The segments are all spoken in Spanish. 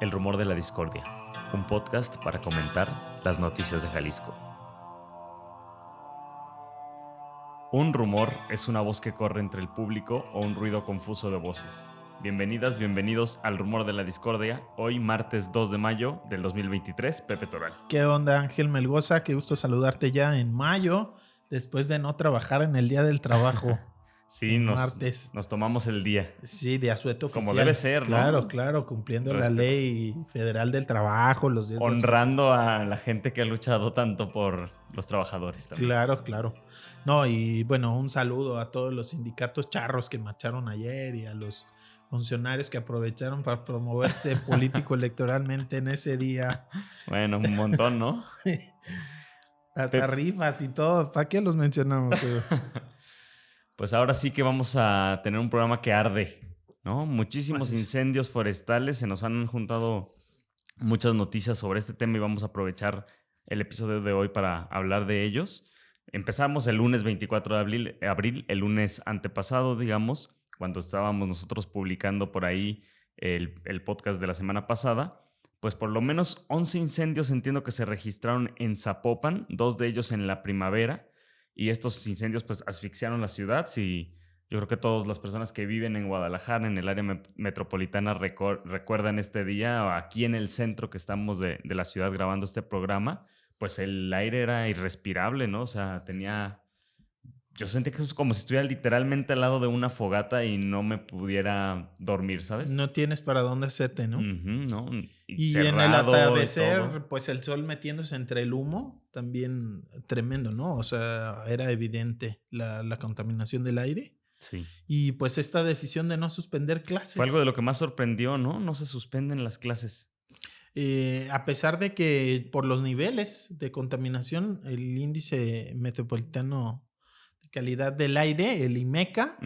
El rumor de la discordia, un podcast para comentar las noticias de Jalisco. Un rumor es una voz que corre entre el público o un ruido confuso de voces. Bienvenidas, bienvenidos al rumor de la discordia, hoy martes 2 de mayo del 2023, Pepe Toral. ¿Qué onda, Ángel Melgoza? Qué gusto saludarte ya en mayo, después de no trabajar en el Día del Trabajo. Sí, martes. Nos tomamos el día. Sí, de asueto oficial. Como debe ser, claro, ¿no? Claro, cumpliendo la ley federal del trabajo, los días honrando a la gente que ha luchado tanto por los trabajadores también. Claro. No, y bueno, un saludo a todos los sindicatos charros que marcharon ayer y a los funcionarios que aprovecharon para promoverse político-electoralmente en ese día. Bueno, un montón, ¿no? Hasta rifas y todo. ¿Para qué los mencionamos? Pues ahora sí que vamos a tener un programa que arde, ¿no? Muchísimos incendios forestales, se nos han juntado muchas noticias sobre este tema y vamos a aprovechar el episodio de hoy para hablar de ellos. Empezamos el lunes 24 de abril, el lunes antepasado, digamos, cuando estábamos nosotros publicando por ahí el podcast de la semana pasada. Pues por lo menos 11 incendios entiendo que se registraron en Zapopan, 2 de ellos en la primavera. Y estos incendios pues asfixiaron la ciudad. Sí, yo creo que todas las personas que viven en Guadalajara, en el área metropolitana, recuerdan este día. Aquí en el centro que estamos de la ciudad grabando este programa, pues el aire era irrespirable, ¿no? O sea, yo sentía que es como si estuviera literalmente al lado de una fogata y no me pudiera dormir, ¿sabes? No tienes para dónde hacerte, ¿no? ¿No? Y en el atardecer, pues el sol metiéndose entre el humo, también tremendo, ¿no? O sea, era evidente la contaminación del aire. Sí. Y pues esta decisión de no suspender clases. Fue algo de lo que más sorprendió, ¿no? No se suspenden las clases. A pesar de que por los niveles de contaminación, el índice metropolitano de calidad del aire, el IMECA,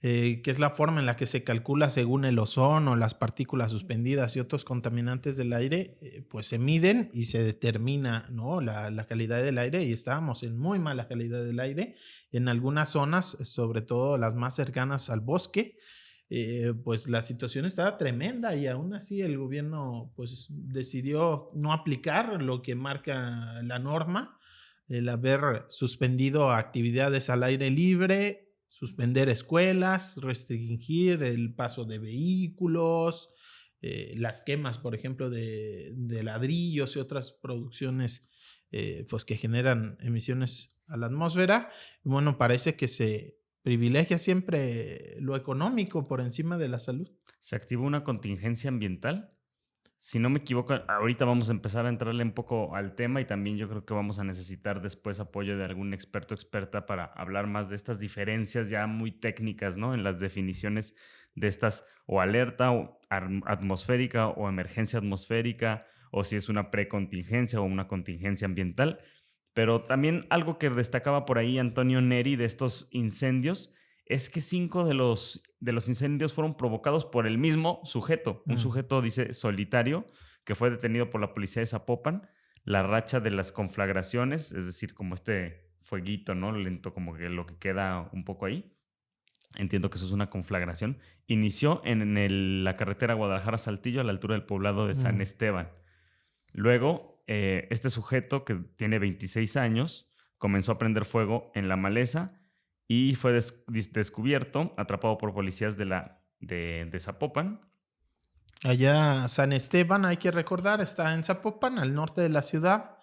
que es la forma en la que se calcula según el ozono, las partículas suspendidas y otros contaminantes del aire, pues se miden y se determina, ¿no? la calidad del aire, y estábamos en muy mala calidad del aire en algunas zonas, sobre todo las más cercanas al bosque. Pues la situación estaba tremenda y aún así el gobierno pues decidió no aplicar lo que marca la norma, el haber suspendido actividades al aire libre, suspender escuelas, restringir el paso de vehículos, las quemas, por ejemplo, de ladrillos y otras producciones pues que generan emisiones a la atmósfera. Bueno, parece que se privilegia siempre lo económico por encima de la salud. ¿Se activó una contingencia ambiental? Si no me equivoco, ahorita vamos a empezar a entrarle un poco al tema y también yo creo que vamos a necesitar después apoyo de algún experto o experta para hablar más de estas diferencias ya muy técnicas, ¿no? En las definiciones de estas o alerta o atmosférica o emergencia atmosférica, o si es una precontingencia o una contingencia ambiental. Pero también algo que destacaba por ahí Antonio Neri de estos incendios es que 5 de los incendios fueron provocados por el mismo sujeto. Un sujeto, dice, solitario, que fue detenido por la policía de Zapopan. La racha de las conflagraciones, es decir, como este fueguito, ¿no? Lento, como que lo que queda un poco ahí. Entiendo que eso es una conflagración. Inició en la carretera Guadalajara-Saltillo, a la altura del poblado de San Esteban. Luego, este sujeto, que tiene 26 años, comenzó a prender fuego en la maleza y fue descubierto, atrapado por policías de Zapopan. Allá San Esteban, hay que recordar, está en Zapopan, al norte de la ciudad,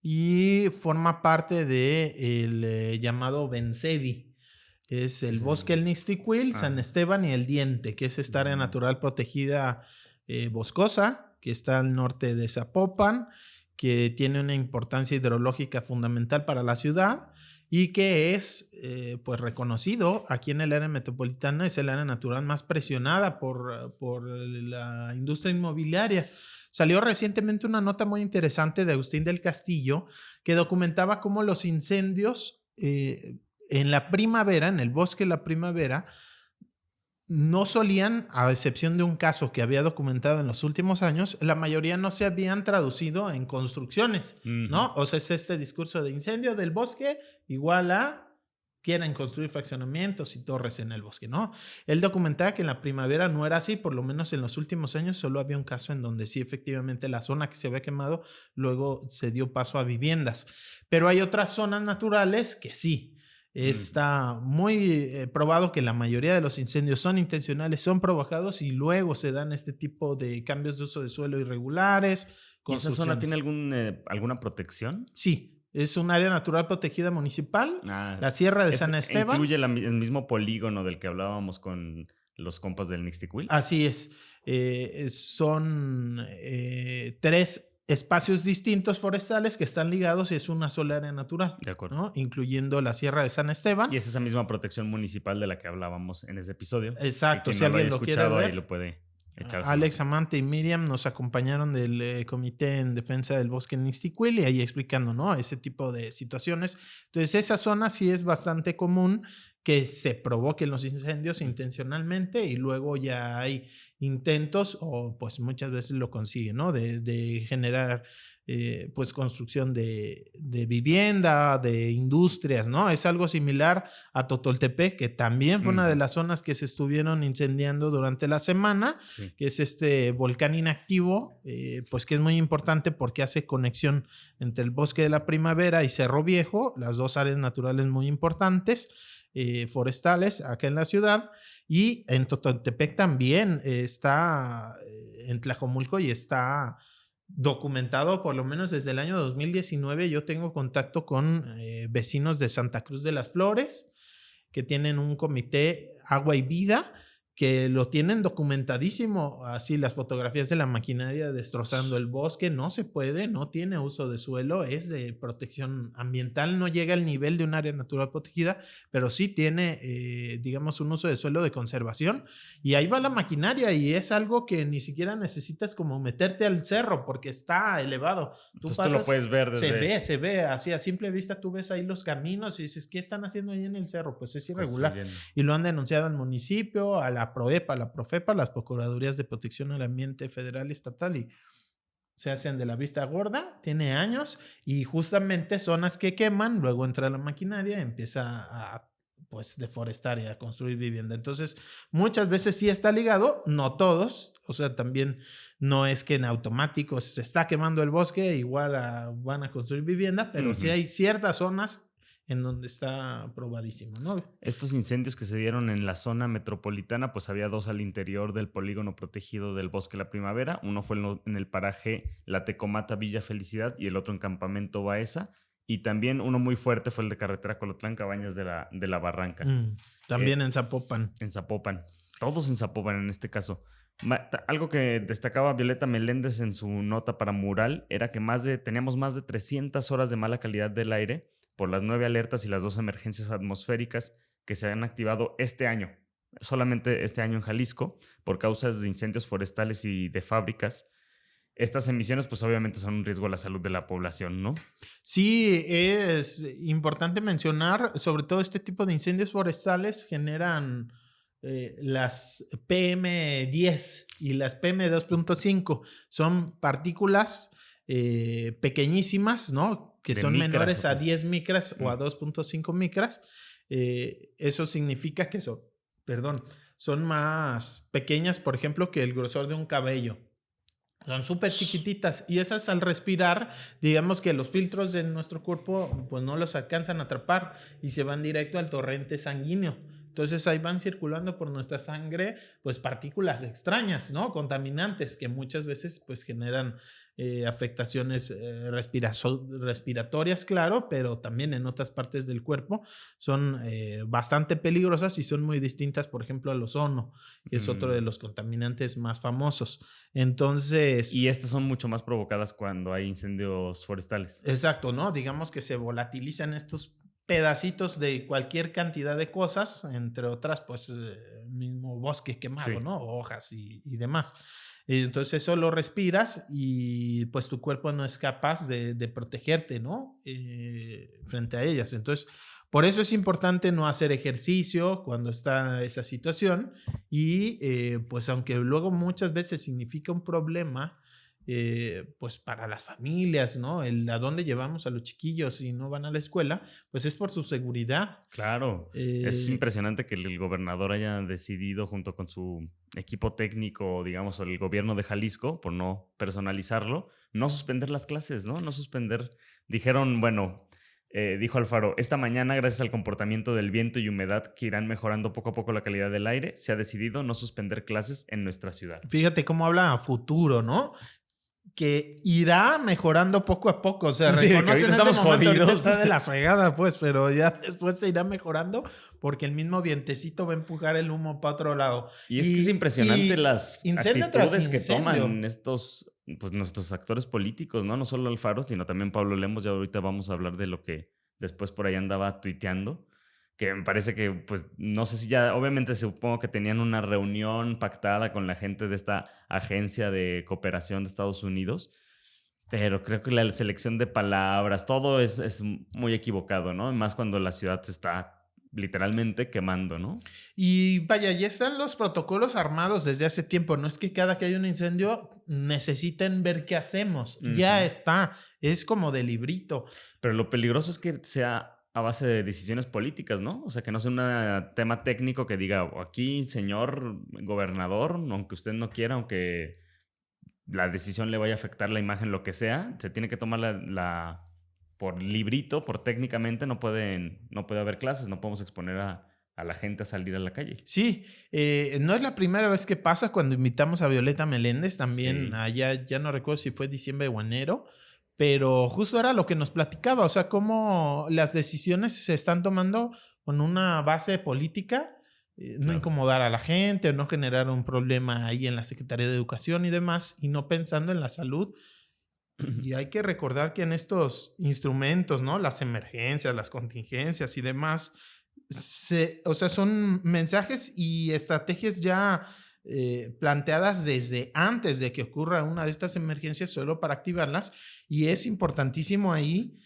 y forma parte del llamado Bensedi. Es el bosque El Nixtiquil, San Esteban y El Diente, que es esta área natural protegida boscosa, que está al norte de Zapopan, que tiene una importancia hidrológica fundamental para la ciudad y que es pues reconocido aquí en el área metropolitana. Es el área natural más presionada por la industria inmobiliaria. Salió recientemente una nota muy interesante de Agustín del Castillo que documentaba cómo los incendios en la primavera, en el bosque de la primavera, no solían, a excepción de un caso que había documentado en los últimos años, la mayoría no se habían traducido en construcciones, ¿no? O sea, es este discurso de incendio del bosque igual a quieren construir fraccionamientos y torres en el bosque, ¿no? Él documentaba que en la primavera no era así, por lo menos en los últimos años solo había un caso en donde sí, efectivamente, la zona que se había quemado luego se dio paso a viviendas. Pero hay otras zonas naturales que sí. Está muy probado que la mayoría de los incendios son intencionales, son provocados y luego se dan este tipo de cambios de uso de suelo irregulares. ¿Y esa zona tiene alguna protección? Sí. Es un área natural protegida municipal, la Sierra de San Esteban. ¿Incluye el mismo polígono del que hablábamos con los compas del Nixtiquil? Así es. Son 3 espacios distintos forestales que están ligados y es una sola área natural. De acuerdo. ¿no? Incluyendo la Sierra de San Esteban. Y es esa misma protección municipal de la que hablábamos en ese episodio. Exacto. Si alguien lo haya escuchado, ahí lo puede echar. Alex Amante y Miriam nos acompañaron del Comité en Defensa del Bosque en Nixtiquil y ahí explicando, ¿no? Ese tipo de situaciones. Entonces, esa zona sí es bastante común que se provoquen los incendios intencionalmente y luego ya hay intentos o pues muchas veces lo consiguen, ¿no? De generar pues construcción de vivienda, de industrias, ¿no? Es algo similar a Totoltepec, que también fue una de las zonas que se estuvieron incendiando durante la semana, sí. Que es este volcán inactivo, pues que es muy importante porque hace conexión entre el Bosque de la Primavera y Cerro Viejo, las dos áreas naturales muy importantes. Forestales acá en la ciudad y en Totoltepec también está en Tlajomulco y está documentado por lo menos desde el año 2019. Yo tengo contacto con vecinos de Santa Cruz de las Flores que tienen un comité Agua y Vida que lo tienen documentadísimo, así las fotografías de la maquinaria destrozando el bosque, no se puede, no tiene uso de suelo, es de protección ambiental, no llega al nivel de un área natural protegida, pero sí tiene, digamos, un uso de suelo de conservación, y ahí va la maquinaria, y es algo que ni siquiera necesitas como meterte al cerro, porque está elevado. Entonces tú lo puedes ver desde... Se ve, así a simple vista tú ves ahí los caminos y dices, ¿qué están haciendo ahí en el cerro? Pues es irregular, y lo han denunciado al municipio, a la PROEPA, la PROFEPA, las Procuradurías de Protección al Ambiente Federal y Estatal, y se hacen de la vista gorda, tiene años, y justamente zonas que queman, luego entra la maquinaria y empieza a pues deforestar y a construir vivienda. Entonces, muchas veces sí está ligado, no todos, o sea, también no es que en automático se está quemando el bosque, igual van a construir vivienda, pero sí hay ciertas zonas en donde está probadísimo, ¿no? Estos incendios que se dieron en la zona metropolitana, pues había 2 al interior del polígono protegido del Bosque de la Primavera. Uno fue en el paraje La Tecomata Villa Felicidad y el otro en Campamento Baeza. Y también uno muy fuerte fue el de Carretera Colotlán, Cabañas de la Barranca. También en Zapopan. En Zapopan. Todos en Zapopan en este caso. Algo que destacaba Violeta Meléndez en su nota para Mural era que teníamos más de 300 horas de mala calidad del aire por las 9 alertas y las 2 emergencias atmosféricas que se han activado este año, solamente este año en Jalisco, por causas de incendios forestales y de fábricas. Estas emisiones, pues obviamente son un riesgo a la salud de la población, ¿no? Sí, es importante mencionar, sobre todo este tipo de incendios forestales generan las PM10 y las PM2.5. Son partículas pequeñísimas, ¿no? Que son menores a 10 micras o a 2.5 micras. Eso significa que son más pequeñas, por ejemplo, que el grosor de un cabello. Son súper chiquititas y esas al respirar, digamos que los filtros de nuestro cuerpo pues no los alcanzan a atrapar y se van directo al torrente sanguíneo. Entonces ahí van circulando por nuestra sangre pues partículas extrañas, ¿no? Contaminantes que muchas veces pues generan afectaciones respiratorias, claro, pero también en otras partes del cuerpo son bastante peligrosas y son muy distintas, por ejemplo, al ozono, que es otro de los contaminantes más famosos. Entonces... Y estas son mucho más provocadas cuando hay incendios forestales. Exacto, ¿no? Digamos que se volatilizan estos pedacitos de cualquier cantidad de cosas, entre otras, pues, mismo bosque quemado, sí, ¿no? Hojas y demás. Entonces eso lo respiras y pues tu cuerpo no es capaz de protegerte, ¿no? Frente a ellas. Entonces, por eso es importante no hacer ejercicio cuando está esa situación y pues aunque luego muchas veces significa un problema pues para las familias, ¿no? A dónde llevamos a los chiquillos si no van a la escuela, pues es por su seguridad. Claro, es impresionante que el gobernador haya decidido junto con su equipo técnico, digamos, o el gobierno de Jalisco, por no personalizarlo, no suspender las clases, ¿no? No suspender. Dijeron, bueno, dijo Alfaro, esta mañana, gracias al comportamiento del viento y humedad que irán mejorando poco a poco la calidad del aire, se ha decidido no suspender clases en nuestra ciudad. Fíjate cómo habla a futuro, ¿no? Que irá mejorando poco a poco. O sea, sí, reconocen en ese momento, ahorita está de la fregada, pues, pero ya después se irá mejorando porque el mismo vientecito va a empujar el humo para otro lado. Y es que es impresionante las actitudes que toman estos, pues, nuestros actores políticos, ¿no? No solo Alfaro, sino también Pablo Lemos. Ya ahorita vamos a hablar de lo que después por ahí andaba tuiteando. Que me parece que, pues, no sé si ya, obviamente supongo que tenían una reunión pactada con la gente de esta agencia de cooperación de Estados Unidos, pero creo que la selección de palabras, todo es muy equivocado, ¿no? Más cuando la ciudad se está literalmente quemando, ¿no? Y vaya, ya están los protocolos armados desde hace tiempo. No es que cada que hay un incendio necesiten ver qué hacemos. Ya está. Es como de librito. Pero lo peligroso es que sea a base de decisiones políticas, ¿no? O sea, que no sea un tema técnico que diga, aquí, señor gobernador, aunque usted no quiera, aunque la decisión le vaya a afectar la imagen, lo que sea, se tiene que tomar por librito, por técnicamente, no puede haber clases, no podemos exponer a la gente a salir a la calle. Sí, no es la primera vez que pasa. Cuando invitamos a Violeta Meléndez, también sí. Allá, ya no recuerdo si fue diciembre o enero, pero justo era lo que nos platicaba, o sea, cómo las decisiones se están tomando con una base política, no incomodar a la gente o no generar un problema ahí en la Secretaría de Educación y demás, y no pensando en la salud. Y hay que recordar que en estos instrumentos, ¿no? Las emergencias, las contingencias y demás, o sea, son mensajes y estrategias ya planteadas desde antes de que ocurra una de estas emergencias solo para activarlas, y es importantísimo ahí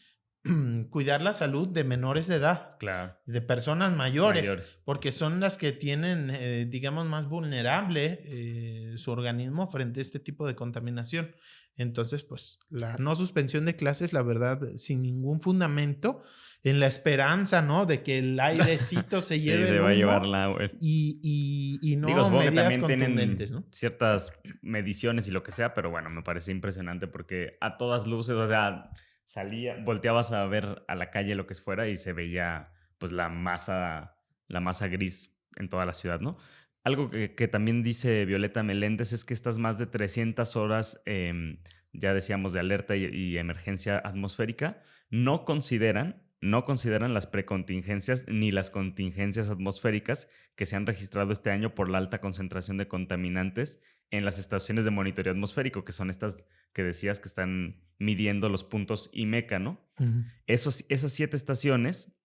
cuidar la salud de menores de edad, claro, de personas mayores, porque son las que tienen, digamos, más vulnerable su organismo frente a este tipo de contaminación. Entonces, pues, la no suspensión de clases, la verdad, sin ningún fundamento, en la esperanza, ¿no? De que el airecito se lleve el humo. Va a llevar la agua. Y no medidas contundentes, ¿no? Ciertas mediciones y lo que sea, pero bueno, me parece impresionante porque a todas luces, o sea, volteabas a ver a la calle lo que fuera y se veía pues la masa gris en toda la ciudad, ¿no? Algo que también dice Violeta Meléndez es que estas más de 300 horas, ya decíamos, de alerta y emergencia atmosférica, no consideran las precontingencias ni las contingencias atmosféricas que se han registrado este año por la alta concentración de contaminantes en las estaciones de monitoreo atmosférico, que son estas que decías que están midiendo los puntos IMECA, ¿no? Uh-huh. Esas 7 estaciones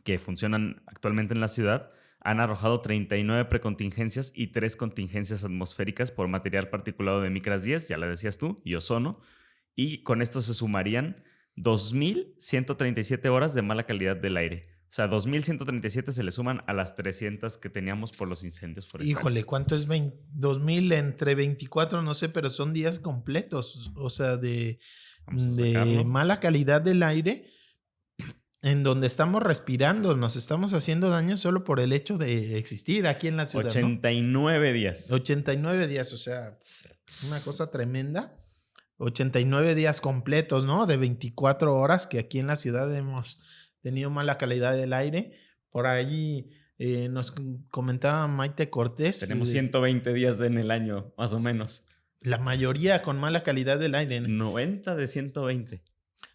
que funcionan actualmente en la ciudad han arrojado 39 precontingencias y 3 contingencias atmosféricas por material particulado de micras 10, ya la decías tú, y ozono, y con esto se sumarían 2,137 horas de mala calidad del aire. O sea, 2,137 se le suman a las 300 que teníamos por los incendios forestales. Híjole, ¿cuánto es 2,000 entre 24? No sé, pero son días completos, o sea, de mala calidad del aire, en donde estamos respirando, nos estamos haciendo daño solo por el hecho de existir aquí en la ciudad. 89 ¿no? días. 89 días, o sea, una cosa tremenda. 89 días completos, ¿no? De 24 horas que aquí en la ciudad hemos tenido mala calidad del aire. Por ahí nos comentaba Maite Cortés. Tenemos 120 días en el año, más o menos. La mayoría con mala calidad del aire. 90 de 120.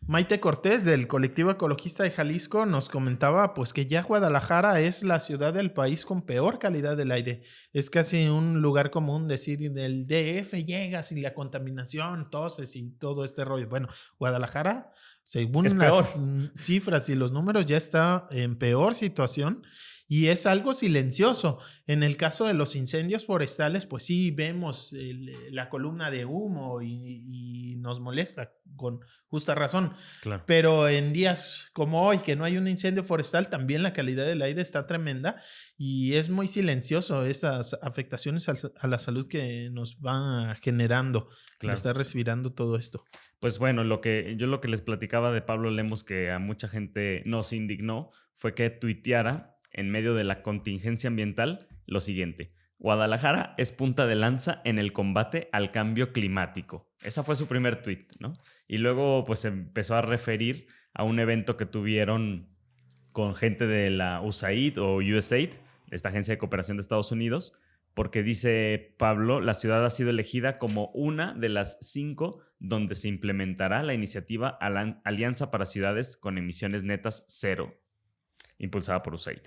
Maite Cortés, del Colectivo Ecologista de Jalisco, nos comentaba pues que ya Guadalajara es la ciudad del país con peor calidad del aire. Es casi un lugar común decir del DF llegas y la contaminación, toses y todo este rollo. Bueno, Guadalajara Según las cifras y los números, ya está en peor situación. Y es algo silencioso. En el caso de los incendios forestales, pues sí vemos la columna de humo y nos molesta con justa razón. Claro. Pero en días como hoy, que no hay un incendio forestal, también la calidad del aire está tremenda y es muy silencioso esas afectaciones a la salud que nos va generando. Claro. Estar respirando todo esto. Pues bueno, lo que les platicaba de Pablo Lemos, que a mucha gente nos indignó, fue que tuiteara en medio de la contingencia ambiental lo siguiente: Guadalajara es punta de lanza en el combate al cambio climático. Esa fue su primer tuit, ¿no? Y luego pues empezó a referir a un evento que tuvieron con gente de la USAID o USAID, esta agencia de cooperación de Estados Unidos, porque dice Pablo, la ciudad ha sido elegida como una de las 5 donde se implementará la iniciativa Alianza para Ciudades con Emisiones Netas Cero, impulsada por USAID,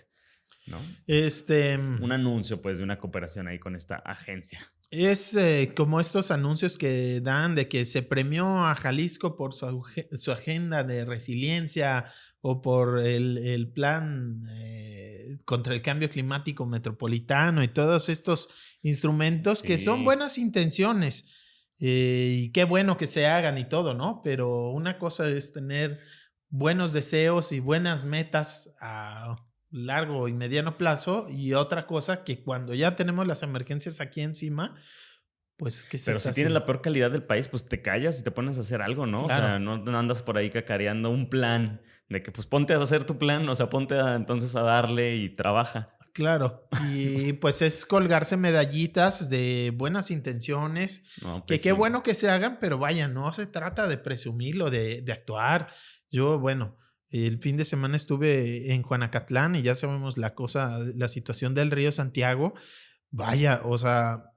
¿no? Un anuncio, pues, de una cooperación ahí con esta agencia. Es como estos anuncios que dan de que se premió a Jalisco por su agenda de resiliencia o por el plan contra el cambio climático metropolitano y todos estos instrumentos que son buenas intenciones. Y qué bueno que se hagan y todo, ¿no? Pero una cosa es tener buenos deseos y buenas metas a largo y mediano plazo, y otra cosa que cuando ya tenemos las emergencias aquí encima, pues que se Pero si tienes la peor calidad del país, pues te callas y te pones a hacer algo, ¿no? Claro. O sea, no andas por ahí cacareando un plan de que pues ponte a hacer tu plan, o sea, ponte entonces a darle y trabaja. Claro, y pues es colgarse medallitas de buenas intenciones, no, pues que qué bueno que se hagan, pero vaya, no se trata de presumirlo, de actuar. Yo, bueno, el fin de semana estuve en Juanacatlán y ya sabemos la situación del río Santiago. Vaya, o sea,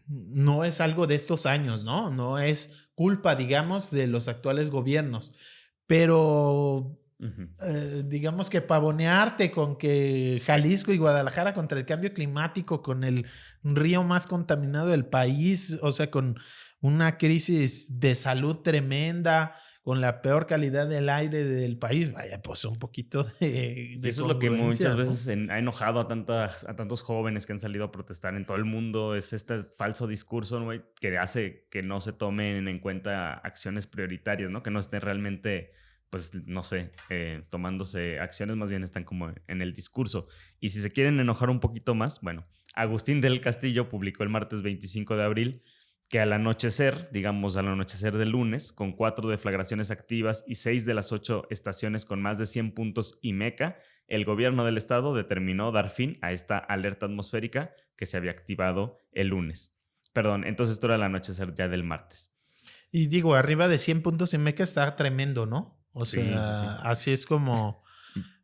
no es algo de estos años, ¿no? No es culpa, digamos, de los actuales gobiernos, pero digamos que pavonearte con que Jalisco y Guadalajara contra el cambio climático, con el río más contaminado del país, o sea, con una crisis de salud tremenda, con la peor calidad del aire del país, vaya, pues un poquito de eso es lo que muchas veces ha enojado a tantos jóvenes que han salido a protestar en todo el mundo, es este falso discurso, ¿no?, que hace que no se tomen en cuenta acciones prioritarias, ¿no? Que no estén realmente, pues, no sé, tomándose acciones, más bien están como en el discurso. Y si se quieren enojar un poquito más, bueno, Agustín del Castillo publicó el martes 25 de abril que al anochecer del lunes, con 4 deflagraciones activas y 6 de las 8 estaciones con más de 100 puntos IMECA, el gobierno del estado determinó dar fin a esta alerta atmosférica que se había activado el lunes. Perdón, entonces esto era el anochecer ya del martes. Y digo, arriba de 100 puntos IMECA está tremendo, ¿no? O sea, así es como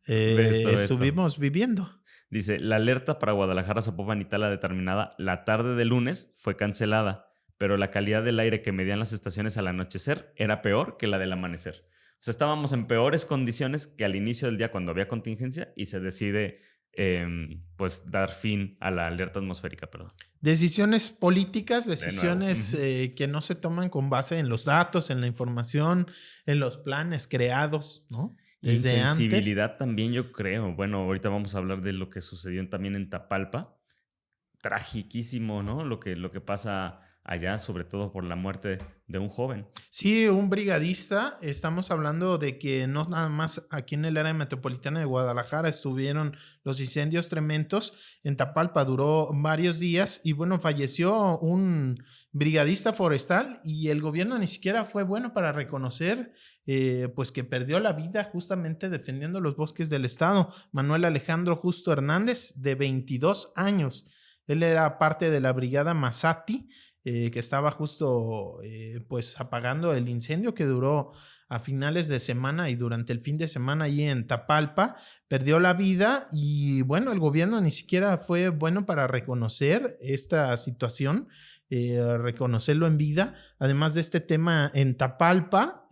estuvimos viviendo. Dice, la alerta para Guadalajara, Zapopan y Tala determinada la tarde del lunes fue cancelada, pero la calidad del aire que medían las estaciones al anochecer era peor que la del amanecer. O sea, estábamos en peores condiciones que al inicio del día cuando había contingencia y se decide pues dar fin a la alerta atmosférica. Perdón. Decisiones políticas, decisiones que no se toman con base en los datos, en la información, en los planes creados, ¿no? Desde insensibilidad antes. También, yo creo. Bueno, ahorita vamos a hablar de lo que sucedió también en Tapalpa. Tragiquísimo, ¿no? Lo que pasa allá, sobre todo por la muerte de un joven. Sí, un brigadista. Estamos hablando de que no nada más aquí en el área metropolitana de Guadalajara estuvieron los incendios tremendos. En Tapalpa duró varios días y bueno, falleció un brigadista forestal y el gobierno ni siquiera fue bueno para reconocer pues que perdió la vida justamente defendiendo los bosques del estado. Manuel Alejandro Justo Hernández, de 22 años. Él era parte de la brigada Masati, que estaba justo pues apagando el incendio que duró a finales de semana y durante el fin de semana ahí en Tapalpa. Perdió la vida y bueno, el gobierno ni siquiera fue bueno para reconocer esta situación, reconocerlo en vida. Además de este tema en Tapalpa,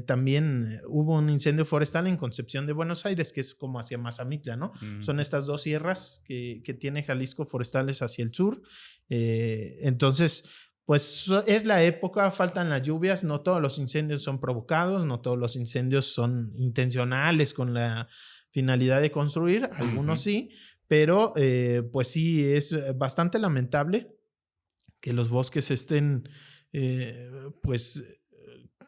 también hubo un incendio forestal en Concepción de Buenos Aires, que es como hacia Mazamitla, ¿no? Son estas dos sierras que tiene Jalisco forestales hacia el sur. Entonces, Pues es la época, faltan las lluvias, no todos los incendios son provocados, no todos los incendios son intencionales con la finalidad de construir, algunos Ujú. sí, pero pues sí, es bastante lamentable que los bosques estén eh, pues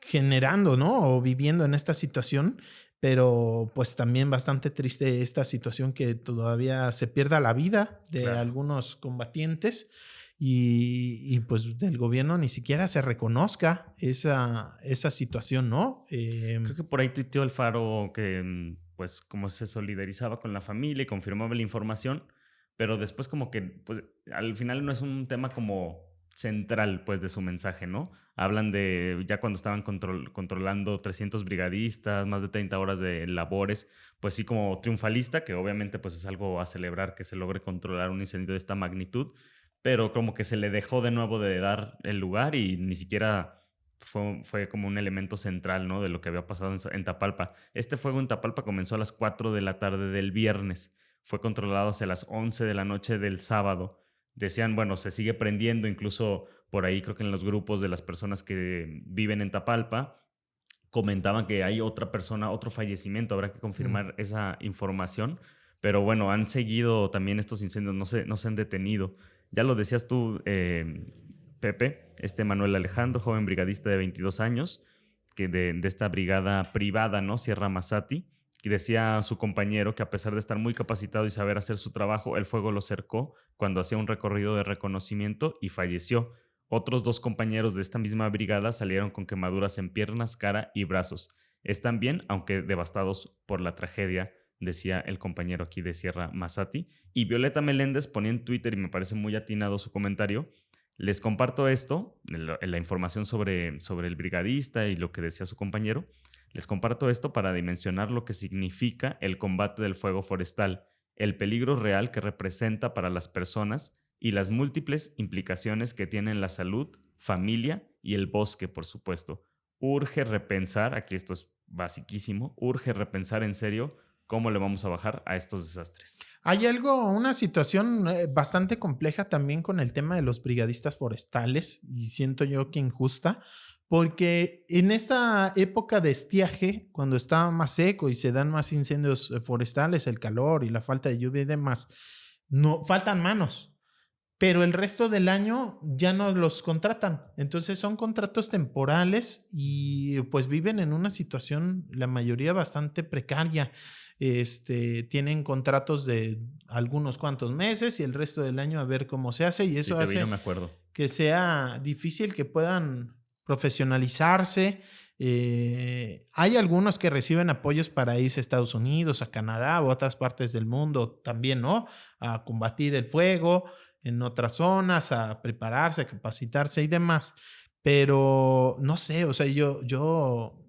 generando, ¿no? O viviendo en esta situación, pero pues también bastante triste esta situación que todavía se pierda la vida de Claro. algunos combatientes y pues del gobierno ni siquiera se reconozca esa situación, ¿no? Creo que por ahí tuiteó Alfaro que, pues, como se solidarizaba con la familia y confirmaba la información, pero después como que, pues, al final no es un tema como central, pues, de su mensaje, ¿no? Hablan de ya cuando estaban controlando 300 brigadistas, más de 30 horas de labores, pues sí como triunfalista, que obviamente pues es algo a celebrar que se logre controlar un incendio de esta magnitud, pero como que se le dejó de nuevo de dar el lugar y ni siquiera fue como un elemento central, ¿no? De lo que había pasado en Tapalpa. Este fuego en Tapalpa comenzó a las 4 de la tarde del viernes. Fue controlado hacia las 11 de la noche del sábado. Decían, bueno, se sigue prendiendo, incluso por ahí creo que en los grupos de las personas que viven en Tapalpa, comentaban que hay otra persona, otro fallecimiento, habrá que Mm. confirmar esa información, pero bueno, han seguido también estos incendios, no se han detenido. Ya lo decías tú, Pepe, Manuel Alejandro, joven brigadista de 22 años, que de esta brigada privada, ¿no? Sierra Masati, que decía a su compañero que a pesar de estar muy capacitado y saber hacer su trabajo, el fuego lo cercó cuando hacía un recorrido de reconocimiento y falleció. Otros dos compañeros de esta misma brigada salieron con quemaduras en piernas, cara y brazos. Están bien, aunque devastados por la tragedia, decía el compañero aquí de Sierra Masati. Y Violeta Meléndez ponía en Twitter, y me parece muy atinado su comentario, les comparto esto, la información sobre el brigadista y lo que decía su compañero. Les comparto esto para dimensionar lo que significa el combate del fuego forestal, el peligro real que representa para las personas y las múltiples implicaciones que tienen la salud, familia y el bosque, por supuesto. Urge repensar, aquí esto es basiquísimo, urge repensar en serio cómo le vamos a bajar a estos desastres. Hay una situación bastante compleja también con el tema de los brigadistas forestales y siento yo que injusta, porque en esta época de estiaje, cuando está más seco y se dan más incendios forestales, el calor y la falta de lluvia y demás, no faltan manos. Pero el resto del año ya no los contratan. Entonces son contratos temporales y pues viven en una situación, la mayoría bastante precaria. Tienen contratos de algunos cuantos meses y el resto del año a ver cómo se hace y Sí, eso te vi, yo hace me acuerdo. que sea difícil que puedan profesionalizarse. Hay algunos que reciben apoyos para irse a Estados Unidos, a Canadá o a otras partes del mundo también, ¿no? A combatir el fuego en otras zonas, a prepararse, a capacitarse y demás. Pero no sé, o sea, yo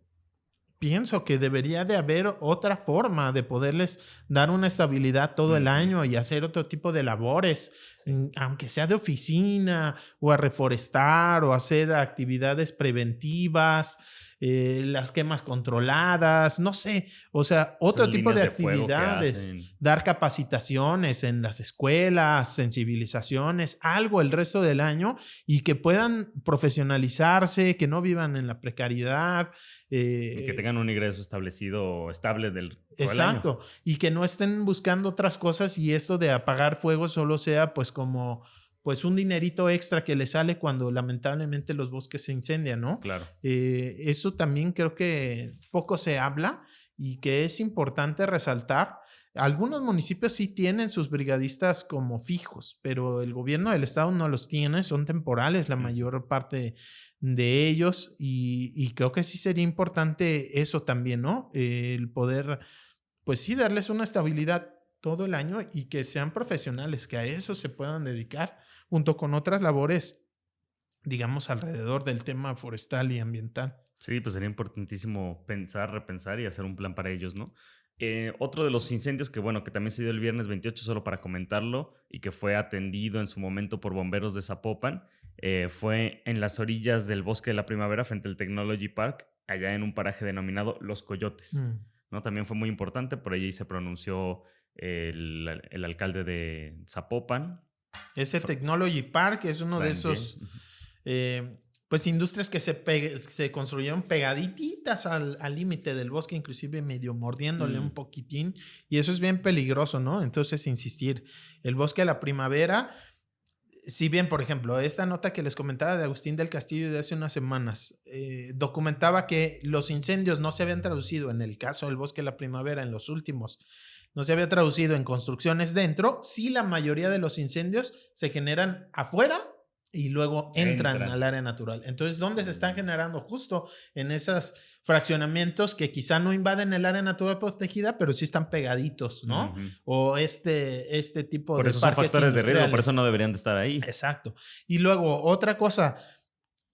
pienso que debería de haber otra forma de poderles dar una estabilidad todo el Ujú. año y hacer otro tipo de labores, Sí. aunque sea de oficina o a reforestar o hacer actividades preventivas, las quemas controladas, no sé, o sea, Esas otro tipo de líneas de fuego que actividades, hacen. dar capacitaciones en las escuelas, sensibilizaciones, algo el resto del año y que puedan profesionalizarse, que no vivan en la precariedad. Y que eh, tengan un ingreso establecido, estable todo el año. Exacto, y que no estén buscando otras cosas y esto de apagar fuego solo sea pues como pues un dinerito extra que le sale cuando lamentablemente los bosques se incendian, ¿no? Claro. Eso también creo que poco se habla y que es importante resaltar. Algunos municipios sí tienen sus brigadistas como fijos, pero el gobierno del estado no los tiene, son temporales la Ujú. mayor parte de ellos y creo que sí sería importante eso también, ¿no? El poder pues sí, darles una estabilidad todo el año y que sean profesionales, que a eso se puedan dedicar, junto con otras labores, digamos, alrededor del tema forestal y ambiental. Sí, pues sería importantísimo pensar, repensar y hacer un plan para ellos, ¿no? Otro de los incendios que, bueno, que también se dio el viernes 28, solo para comentarlo, y que fue atendido en su momento por bomberos de Zapopan, fue en las orillas del Bosque de la Primavera, frente al Technology Park, allá en un paraje denominado Los Coyotes, Mm. ¿no? También fue muy importante, por allí se pronunció el alcalde de Zapopan. Ese Technology Park es uno de Frank Ye. esos Ujú. pues industrias que se construyeron pegaditas al límite del bosque, inclusive medio mordiéndole un poquitín, y eso es bien peligroso, ¿no? Entonces, insistir, el bosque a la primavera, si bien, por ejemplo, esta nota que les comentaba de Agustín del Castillo de hace unas semanas, documentaba que los incendios no se habían traducido, en el caso del bosque a la primavera, en los últimos, no se había traducido en construcciones dentro, sí la mayoría de los incendios se generan afuera y luego entran al área natural. Entonces, ¿dónde se están generando? Justo en esos fraccionamientos que quizá no invaden el área natural protegida, pero sí están pegaditos, ¿no? O este tipo por de eso son parques factores de riesgo, por eso no deberían de estar ahí. Exacto. Y luego, otra cosa,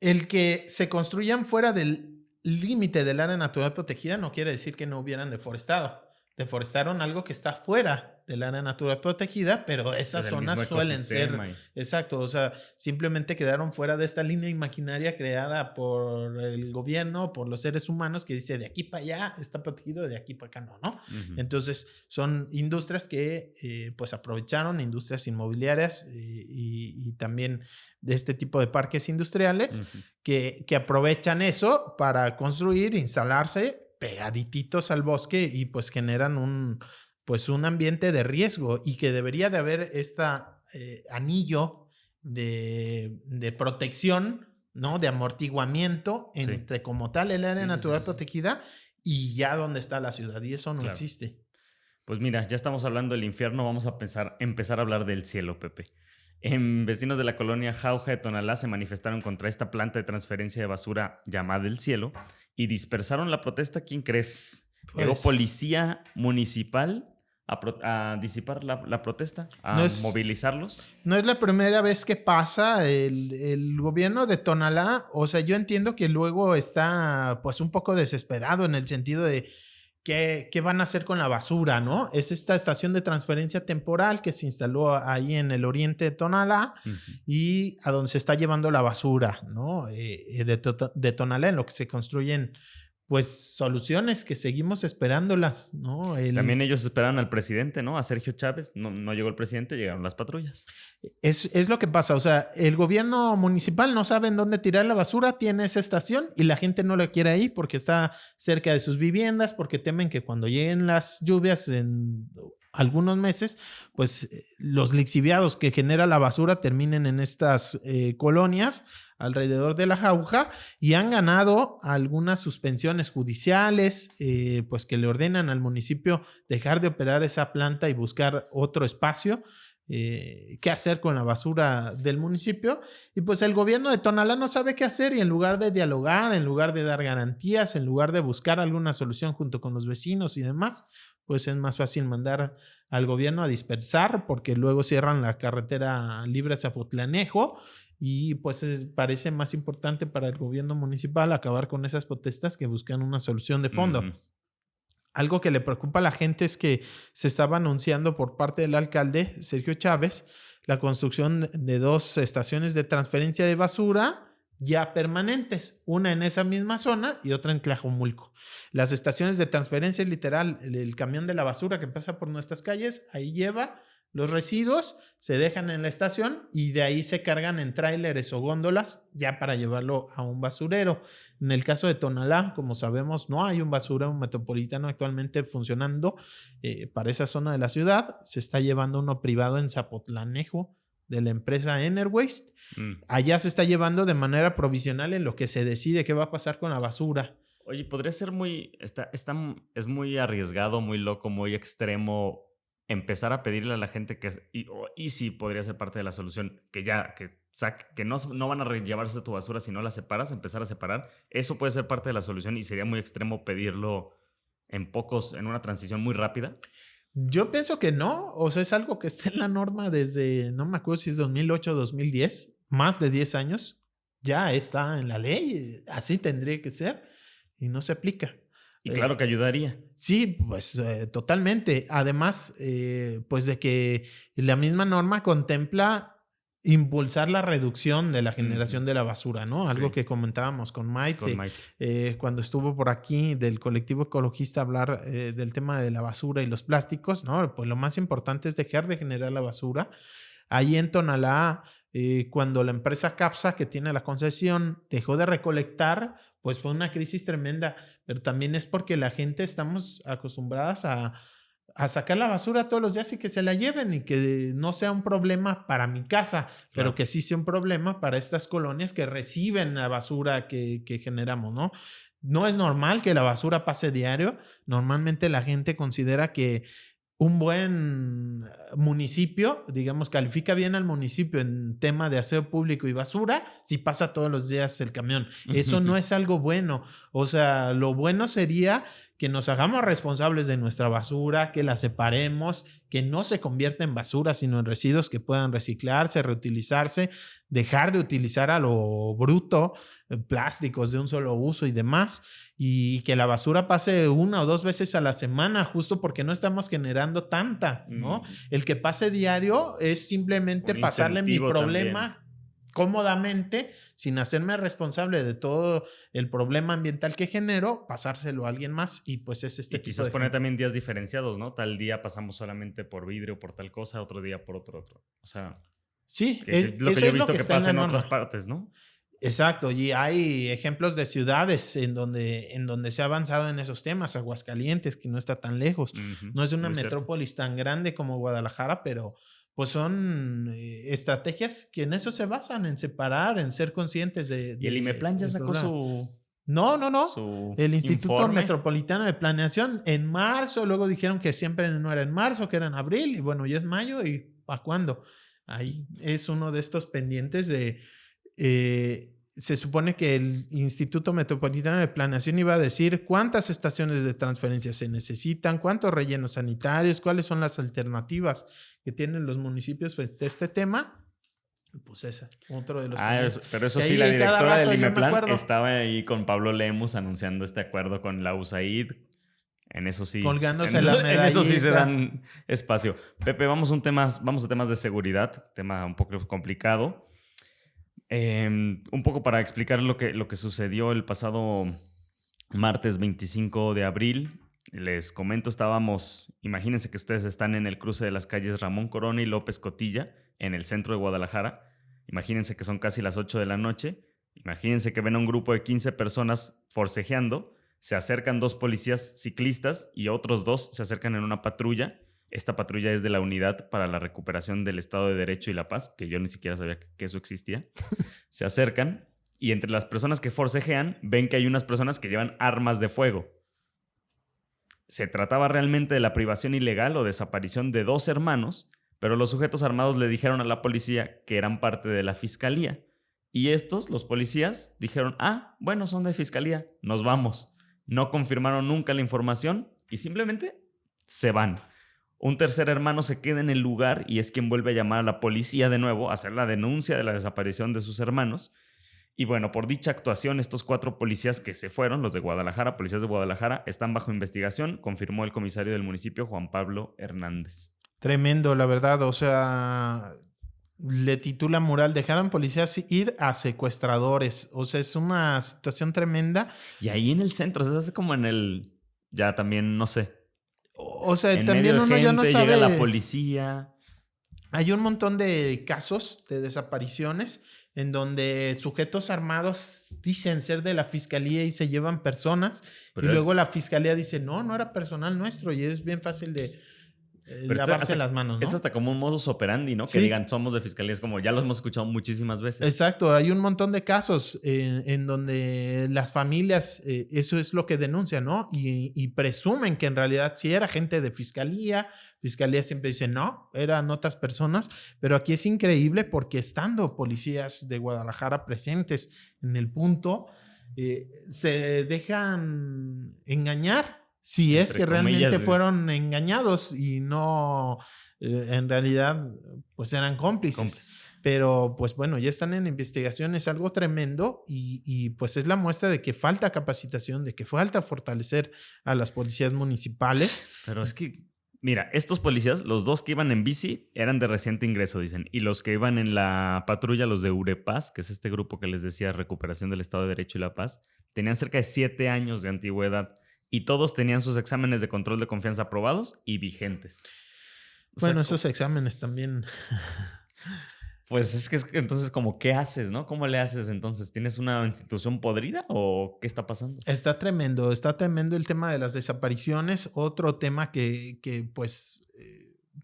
el que se construyan fuera del límite del área natural protegida no quiere decir que no hubieran deforestado. Deforestaron algo que está fuera del área natural protegida, pero esas zonas suelen ser... Exacto, o sea, simplemente quedaron fuera de esta línea imaginaria creada por el gobierno, por los seres humanos, que dice de aquí para allá está protegido, de aquí para acá no, ¿no? Entonces, son industrias que pues aprovecharon, industrias inmobiliarias y también de este tipo de parques industriales que aprovechan eso para construir, instalarse pegadititos al bosque y pues generan un ambiente de riesgo y que debería de haber anillo de protección, ¿no? De amortiguamiento entre como tal el área natural protegida y ya donde está la ciudad, y eso no existe. Pues mira, ya estamos hablando del infierno, vamos a empezar a hablar del cielo, Pepe. Vecinos de la colonia Jauja de Tonalá se manifestaron contra esta planta de transferencia de basura llamada El Cielo y dispersaron la protesta. ¿Quién crees? Llegó policía municipal a disipar la protesta, a movilizarlos. No es la primera vez que pasa. El gobierno de Tonalá, o sea, yo entiendo que luego está pues un poco desesperado en el sentido de ¿qué van a hacer con la basura, no? Es esta estación de transferencia temporal que se instaló ahí en el oriente de Tonalá y a donde se está llevando la basura, ¿no? De Tonalá, en lo que se construyen, pues, soluciones que seguimos esperándolas, ¿no? También ellos esperaron al presidente, ¿no? A Sergio Chávez. No llegó el presidente, llegaron las patrullas. Es lo que pasa, o sea, el gobierno municipal no sabe en dónde tirar la basura, tiene esa estación y la gente no la quiere ahí porque está cerca de sus viviendas, porque temen que cuando lleguen las lluvias en algunos meses, pues los lixiviados que genera la basura terminen en estas colonias alrededor de la Jauja y han ganado algunas suspensiones judiciales, pues que le ordenan al municipio dejar de operar esa planta y buscar otro espacio. Qué hacer con la basura del municipio, y pues el gobierno de Tonalá no sabe qué hacer, y en lugar de dialogar, en lugar de dar garantías, en lugar de buscar alguna solución junto con los vecinos y demás, pues es más fácil mandar al gobierno a dispersar, porque luego cierran la carretera libre a Zapotlanejo y pues parece más importante para el gobierno municipal acabar con esas protestas que buscan una solución de fondo. Algo que le preocupa a la gente es que se estaba anunciando por parte del alcalde, Sergio Chávez, la construcción de 2 estaciones de transferencia de basura ya permanentes, una en esa misma zona y otra en Tlajomulco. Las estaciones de transferencia es literal, el camión de la basura que pasa por nuestras calles, ahí lleva los residuos, se dejan en la estación y de ahí se cargan en tráileres o góndolas ya para llevarlo a un basurero. En el caso de Tonalá, como sabemos, no hay un basurero metropolitano actualmente funcionando para esa zona de la ciudad. Se está llevando uno privado en Zapotlanejo de la empresa Enerwaste. Allá se está llevando de manera provisional en lo que se decide qué va a pasar con la basura. Oye, podría ser es muy arriesgado, muy loco, muy extremo empezar a pedirle a la gente y sí podría ser parte de la solución, que no van a llevarse tu basura si no la separas, empezar a separar. Eso puede ser parte de la solución y sería muy extremo pedirlo en una transición muy rápida. Yo pienso que no, o sea, es algo que está en la norma desde, no me acuerdo si es 2008 o 2010, más de 10 años, ya está en la ley, así tendría que ser y no se aplica. Y claro que ayudaría. Sí, pues totalmente. Además, pues de que la misma norma contempla impulsar la reducción de la generación de la basura, ¿no? Algo que comentábamos con Mike. Cuando estuvo por aquí del colectivo ecologista hablar del tema de la basura y los plásticos, ¿no? Pues lo más importante es dejar de generar la basura. Ahí en Tonalá cuando la empresa CAPSA, que tiene la concesión, dejó de recolectar, pues fue una crisis tremenda. Pero también es porque la gente estamos acostumbradas a sacar la basura todos los días y que se la lleven y que no sea un problema para mi casa, pero que sí sea un problema para estas colonias que reciben la basura que generamos, ¿no? No es normal que la basura pase diario. Normalmente la gente considera que un buen municipio, digamos, califica bien al municipio en tema de aseo público y basura si pasa todos los días el camión. Eso no es algo bueno. O sea, lo bueno sería que nos hagamos responsables de nuestra basura, que la separemos, que no se convierta en basura, sino en residuos que puedan reciclarse, reutilizarse, dejar de utilizar a lo bruto, plásticos de un solo uso y demás, y que la basura pase 1 o 2 veces a la semana, justo porque no estamos generando tanta, ¿no? El que pase diario es simplemente pasarle mi problema también cómodamente, sin hacerme responsable de todo el problema ambiental que genero, pasárselo a alguien más, y pues es este y quizás poner también días diferenciados, ¿no? Tal día pasamos solamente por vidrio, por tal cosa, otro día por otro. O sea, sí, es lo que yo he visto que pasa en otras partes, ¿no? Exacto, y hay ejemplos de ciudades en donde se ha avanzado en esos temas. Aguascalientes, que no está tan lejos, no es una metrópolis tan grande como Guadalajara, pero pues son estrategias que en eso se basan, en separar, en ser conscientes de y el IMEPLAN ya sacó su... No. El Instituto informe Metropolitano de Planeación en marzo, luego dijeron que siempre no era en marzo, que era en abril, y bueno, ya es mayo, ¿y para cuándo? Ahí es uno de estos pendientes de... se supone que el Instituto Metropolitano de Planeación iba a decir cuántas estaciones de transferencia se necesitan, cuántos rellenos sanitarios, cuáles son las alternativas que tienen los municipios de este tema. Pues esa, otro de los pero eso sí, la directora del IMEPLAN estaba ahí con Pablo Lemus anunciando este acuerdo con la USAID. En eso sí. Colgándose la medallita. En eso sí se dan espacio. Pepe, vamos a temas de seguridad, tema un poco complicado. Un poco para explicar lo que sucedió el pasado martes 25 de abril. Les comento, imagínense que ustedes están en el cruce de las calles Ramón Corona y López Cotilla, en el centro de Guadalajara. Imagínense que son casi las 8 de la noche. Imagínense que ven a un grupo de 15 personas forcejeando. Se acercan 2 policías ciclistas y otros 2 se acercan en una patrulla. Esta patrulla es de la Unidad para la Recuperación del Estado de Derecho y la Paz, que yo ni siquiera sabía que eso existía. Se acercan y entre las personas que forcejean ven que hay unas personas que llevan armas de fuego. Se trataba realmente de la privación ilegal o desaparición de 2 hermanos, pero los sujetos armados le dijeron a la policía que eran parte de la fiscalía. Y los policías, dijeron, bueno, son de fiscalía, nos vamos. No confirmaron nunca la información y simplemente se van. Un tercer hermano se queda en el lugar y es quien vuelve a llamar a la policía de nuevo a hacer la denuncia de la desaparición de sus hermanos. Y bueno, por dicha actuación, estos 4 policías que se fueron, los de Guadalajara, policías de Guadalajara, están bajo investigación, confirmó el comisario del municipio, Juan Pablo Hernández. Tremendo, la verdad. O sea, le titula mural, dejaron policías ir a secuestradores. O sea, es una situación tremenda. Y ahí en el centro, se hace como en el... Ya también, no sé. O sea, también uno ya no sabe... Llega la policía. Hay un montón de casos de desapariciones en donde sujetos armados dicen ser de la fiscalía y se llevan personas. Pero y luego la fiscalía dice, no era personal nuestro, y es bien fácil de lavarse las manos, ¿no? Es hasta como un modus operandi, ¿no? Sí. Que digan, somos de fiscalía, es como ya los hemos escuchado muchísimas veces. Exacto, hay un montón de casos en donde las familias, eso es lo que denuncian, ¿no? Y presumen que en realidad sí era gente de fiscalía. Fiscalía siempre dice, no, eran otras personas. Pero aquí es increíble porque estando policías de Guadalajara presentes en el punto, se dejan engañar. Si es que realmente fueron engañados y no, en realidad, pues eran cómplices. Pero, pues bueno, ya están en investigación, es algo tremendo y pues es la muestra de que falta capacitación, de que falta fortalecer a las policías municipales. Pero es que, mira, estos policías, los 2 que iban en bici, eran de reciente ingreso, dicen. Y los que iban en la patrulla, los de UREPAZ, que es este grupo que les decía, Recuperación del Estado de Derecho y la Paz, tenían cerca de 7 años de antigüedad. Y todos tenían sus exámenes de control de confianza aprobados y vigentes. Bueno, esos exámenes también. Pues es que entonces como, ¿qué haces, no? ¿Cómo le haces entonces? ¿Tienes una institución podrida o qué está pasando? Está tremendo el tema de las desapariciones. Otro tema que pues,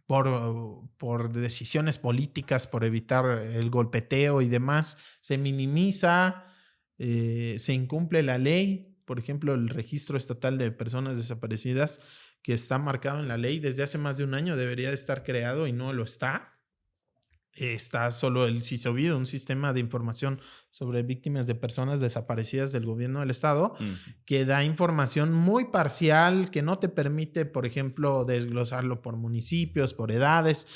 por decisiones políticas, por evitar el golpeteo y demás, se minimiza, se incumple la ley. Por ejemplo, el registro estatal de personas desaparecidas que está marcado en la ley desde hace más de un año debería de estar creado y no lo está. Está solo el CISOBID, un sistema de información sobre víctimas de personas desaparecidas del gobierno del estado, que da información muy parcial, que no te permite, por ejemplo, desglosarlo por municipios, por edades.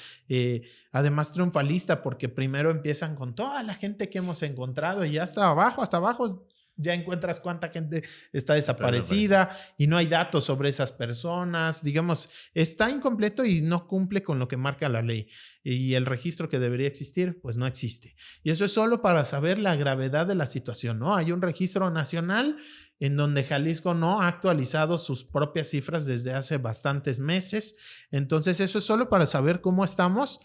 Además, triunfalista, porque primero empiezan con toda la gente que hemos encontrado y ya hasta abajo ya encuentras cuánta gente está desaparecida y no hay datos sobre esas personas. Digamos, está incompleto y no cumple con lo que marca la ley. Y el registro que debería existir, pues no existe. Y eso es solo para saber la gravedad de la situación, ¿no? Hay un registro nacional en donde Jalisco no ha actualizado sus propias cifras desde hace bastantes meses. Entonces, eso es solo para saber cómo estamos.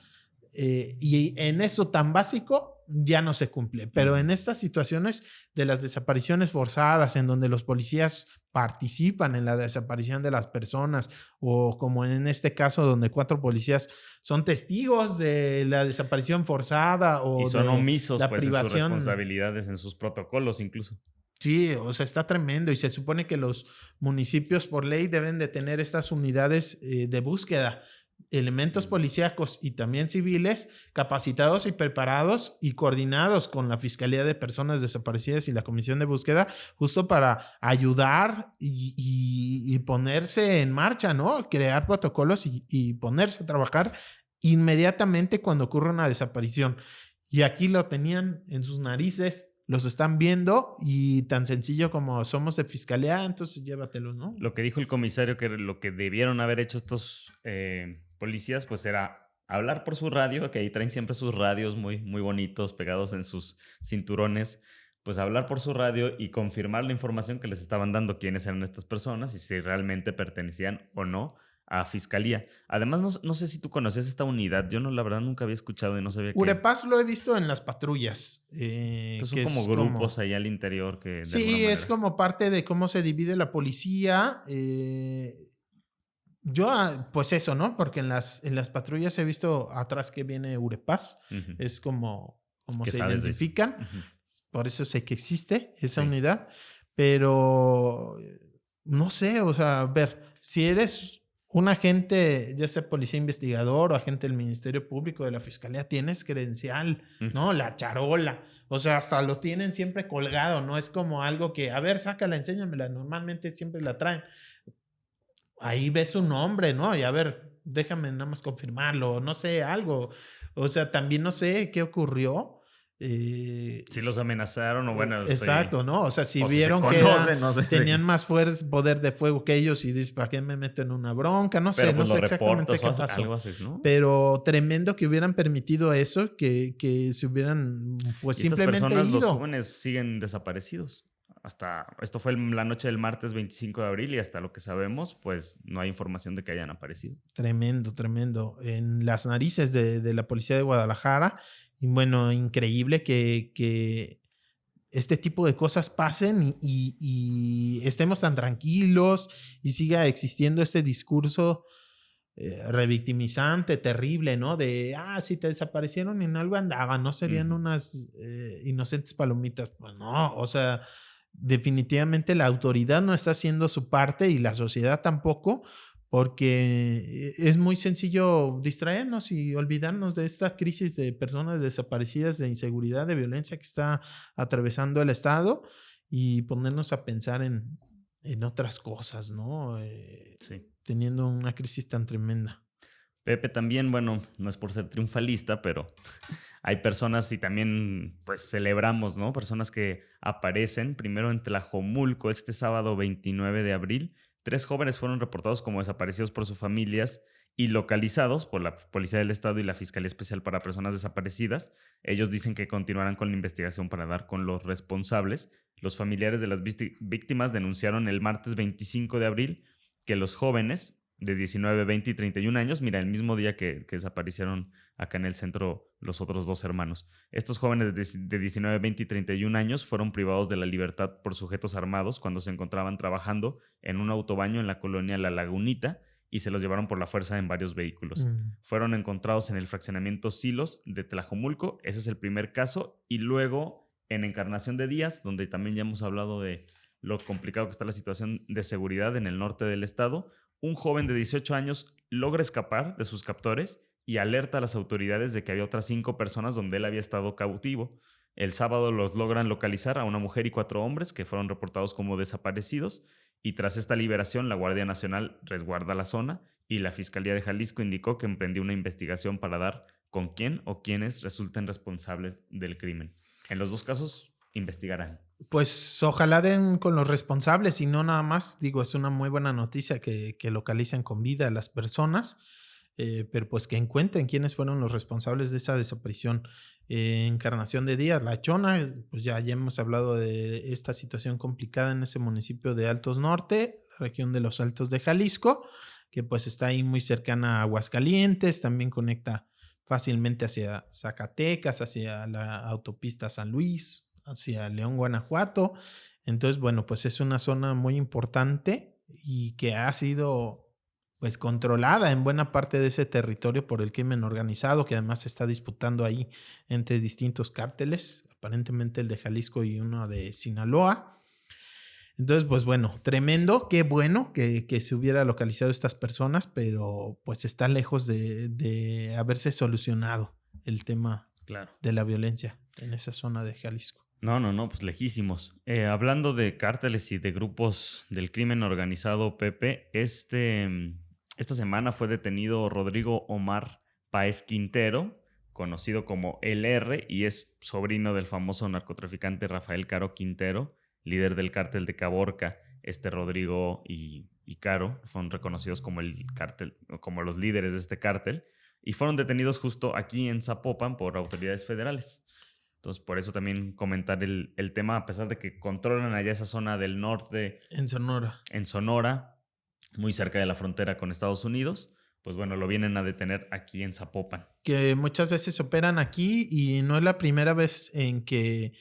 Y en eso tan básico ya no se cumple, pero en estas situaciones de las desapariciones forzadas, en donde los policías participan en la desaparición de las personas, o como en este caso donde 4 policías son testigos de la desaparición forzada o y son de omisos la pues, en sus privación. responsabilidades, en sus protocolos incluso. Sí, o sea, está tremendo y se supone que los municipios por ley deben de tener estas unidades de búsqueda, elementos policíacos y también civiles capacitados y preparados y coordinados con la Fiscalía de Personas Desaparecidas y la Comisión de Búsqueda, justo para ayudar y ponerse en marcha, ¿no? Crear protocolos y ponerse a trabajar inmediatamente cuando ocurre una desaparición. Y aquí lo tenían en sus narices, los están viendo y tan sencillo como somos de fiscalía, entonces llévatelo, ¿no? Lo que dijo el comisario que lo que debieron haber hecho estos policías pues era hablar por su radio, que ahí traen siempre sus radios muy, muy bonitos pegados en sus cinturones, pues hablar por su radio y confirmar la información que les estaban dando quiénes eran estas personas y si realmente pertenecían o no a fiscalía. Además, no sé si tú conocías esta unidad. Yo no, la verdad, nunca había escuchado y no sabía que... Urepaz lo he visto en las patrullas. Entonces son como grupos ahí al interior que... Sí, es como parte de cómo se divide la policía. Yo, pues eso, ¿no? Porque en las patrullas he visto atrás que viene Urepaz. Es como se identifican. Por eso sé que existe esa unidad. Pero no sé, o sea, a ver, si eres un agente, ya sea policía investigador o agente del Ministerio Público, de la Fiscalía, tienes credencial, ¿no? La charola. O sea, hasta lo tienen siempre colgado, no es como algo que, a ver, sácala, enséñamela. Normalmente siempre la traen. Ahí ves su nombre, ¿no? Y a ver, déjame nada más confirmarlo, no sé, algo. O sea, también no sé qué ocurrió. Si los amenazaron o bueno. Exacto, ¿no? O sea, si o vieron si que tenían más poder de fuego que ellos y dices, ¿para qué me meto en una bronca? No sé, pero pues no sé exactamente qué pasó. Algo haces, ¿no? Pero tremendo que hubieran permitido eso, que se hubieran pues simplemente estas personas, ido. los jóvenes siguen desaparecidos. Esto fue la noche del martes 25 de abril y hasta lo que sabemos, pues no hay información de que hayan aparecido. Tremendo, tremendo. En las narices de la policía de Guadalajara. Y bueno, increíble que este tipo de cosas pasen y estemos tan tranquilos y siga existiendo este discurso revictimizante, terrible, ¿no? De, si te desaparecieron y en algo andaban, ¿no? Serían unas inocentes palomitas. Pues no, o sea, definitivamente la autoridad no está haciendo su parte y la sociedad tampoco, porque es muy sencillo distraernos y olvidarnos de esta crisis de personas desaparecidas, de inseguridad, de violencia que está atravesando el Estado y ponernos a pensar en otras cosas, ¿no? Sí. Teniendo una crisis tan tremenda. Pepe, también, bueno, no es por ser triunfalista, pero hay personas y también pues celebramos, ¿no? Personas que aparecen primero en Tlajomulco este sábado 29 de abril. 3 jóvenes fueron reportados como desaparecidos por sus familias y localizados por la Policía del Estado y la Fiscalía Especial para Personas Desaparecidas. Ellos dicen que continuarán con la investigación para dar con los responsables. Los familiares de las víctimas denunciaron el martes 25 de abril que los jóvenes de 19, 20 y 31 años. Mira, el mismo día que desaparecieron acá en el centro los otros 2 hermanos. Estos jóvenes de 19, 20 y 31 años fueron privados de la libertad por sujetos armados cuando se encontraban trabajando en un autobaño en la colonia La Lagunita y se los llevaron por la fuerza en varios vehículos. Fueron encontrados en el fraccionamiento Silos de Tlajomulco. Ese es el primer caso. Y luego en Encarnación de Díaz, donde también ya hemos hablado de lo complicado que está la situación de seguridad en el norte del estado, un joven de 18 años logra escapar de sus captores y alerta a las autoridades de que había otras 5 personas donde él había estado cautivo. El sábado los logran localizar a una mujer y 4 hombres que fueron reportados como desaparecidos, y tras esta liberación la Guardia Nacional resguarda la zona y la Fiscalía de Jalisco indicó que emprendió una investigación para dar con quién o quiénes resulten responsables del crimen. En los 2 casos investigarán. Pues ojalá den con los responsables y no nada más. Digo, es una muy buena noticia que localicen con vida a las personas, pero pues que encuentren quiénes fueron los responsables de esa desaparición. Encarnación de Díaz, La Chona, pues ya hemos hablado de esta situación complicada en ese municipio de Altos Norte, la región de los Altos de Jalisco, que pues está ahí muy cercana a Aguascalientes, también conecta fácilmente hacia Zacatecas, hacia la autopista San Luis, hacia León, Guanajuato. Entonces, bueno, pues es una zona muy importante y que ha sido pues controlada en buena parte de ese territorio por el crimen organizado, que además se está disputando ahí entre distintos cárteles, aparentemente el de Jalisco y uno de Sinaloa. Entonces, pues bueno, tremendo, qué bueno que se hubiera localizado estas personas, pero pues está lejos de haberse solucionado el tema de la violencia en esa zona de Jalisco. No, pues lejísimos. Hablando de cárteles y de grupos del crimen organizado, Pepe, esta semana fue detenido Rodrigo Omar Páez Quintero, conocido como El R, y es sobrino del famoso narcotraficante Rafael Caro Quintero, líder del cártel de Caborca. Rodrigo y Caro fueron reconocidos como el cártel, como los líderes de este cártel, y fueron detenidos justo aquí en Zapopan por autoridades federales. Entonces, por eso también comentar el tema, a pesar de que controlan allá esa zona del norte. En Sonora, muy cerca de la frontera con Estados Unidos, pues bueno, lo vienen a detener aquí en Zapopan. Que muchas veces operan aquí y no es la primera vez en que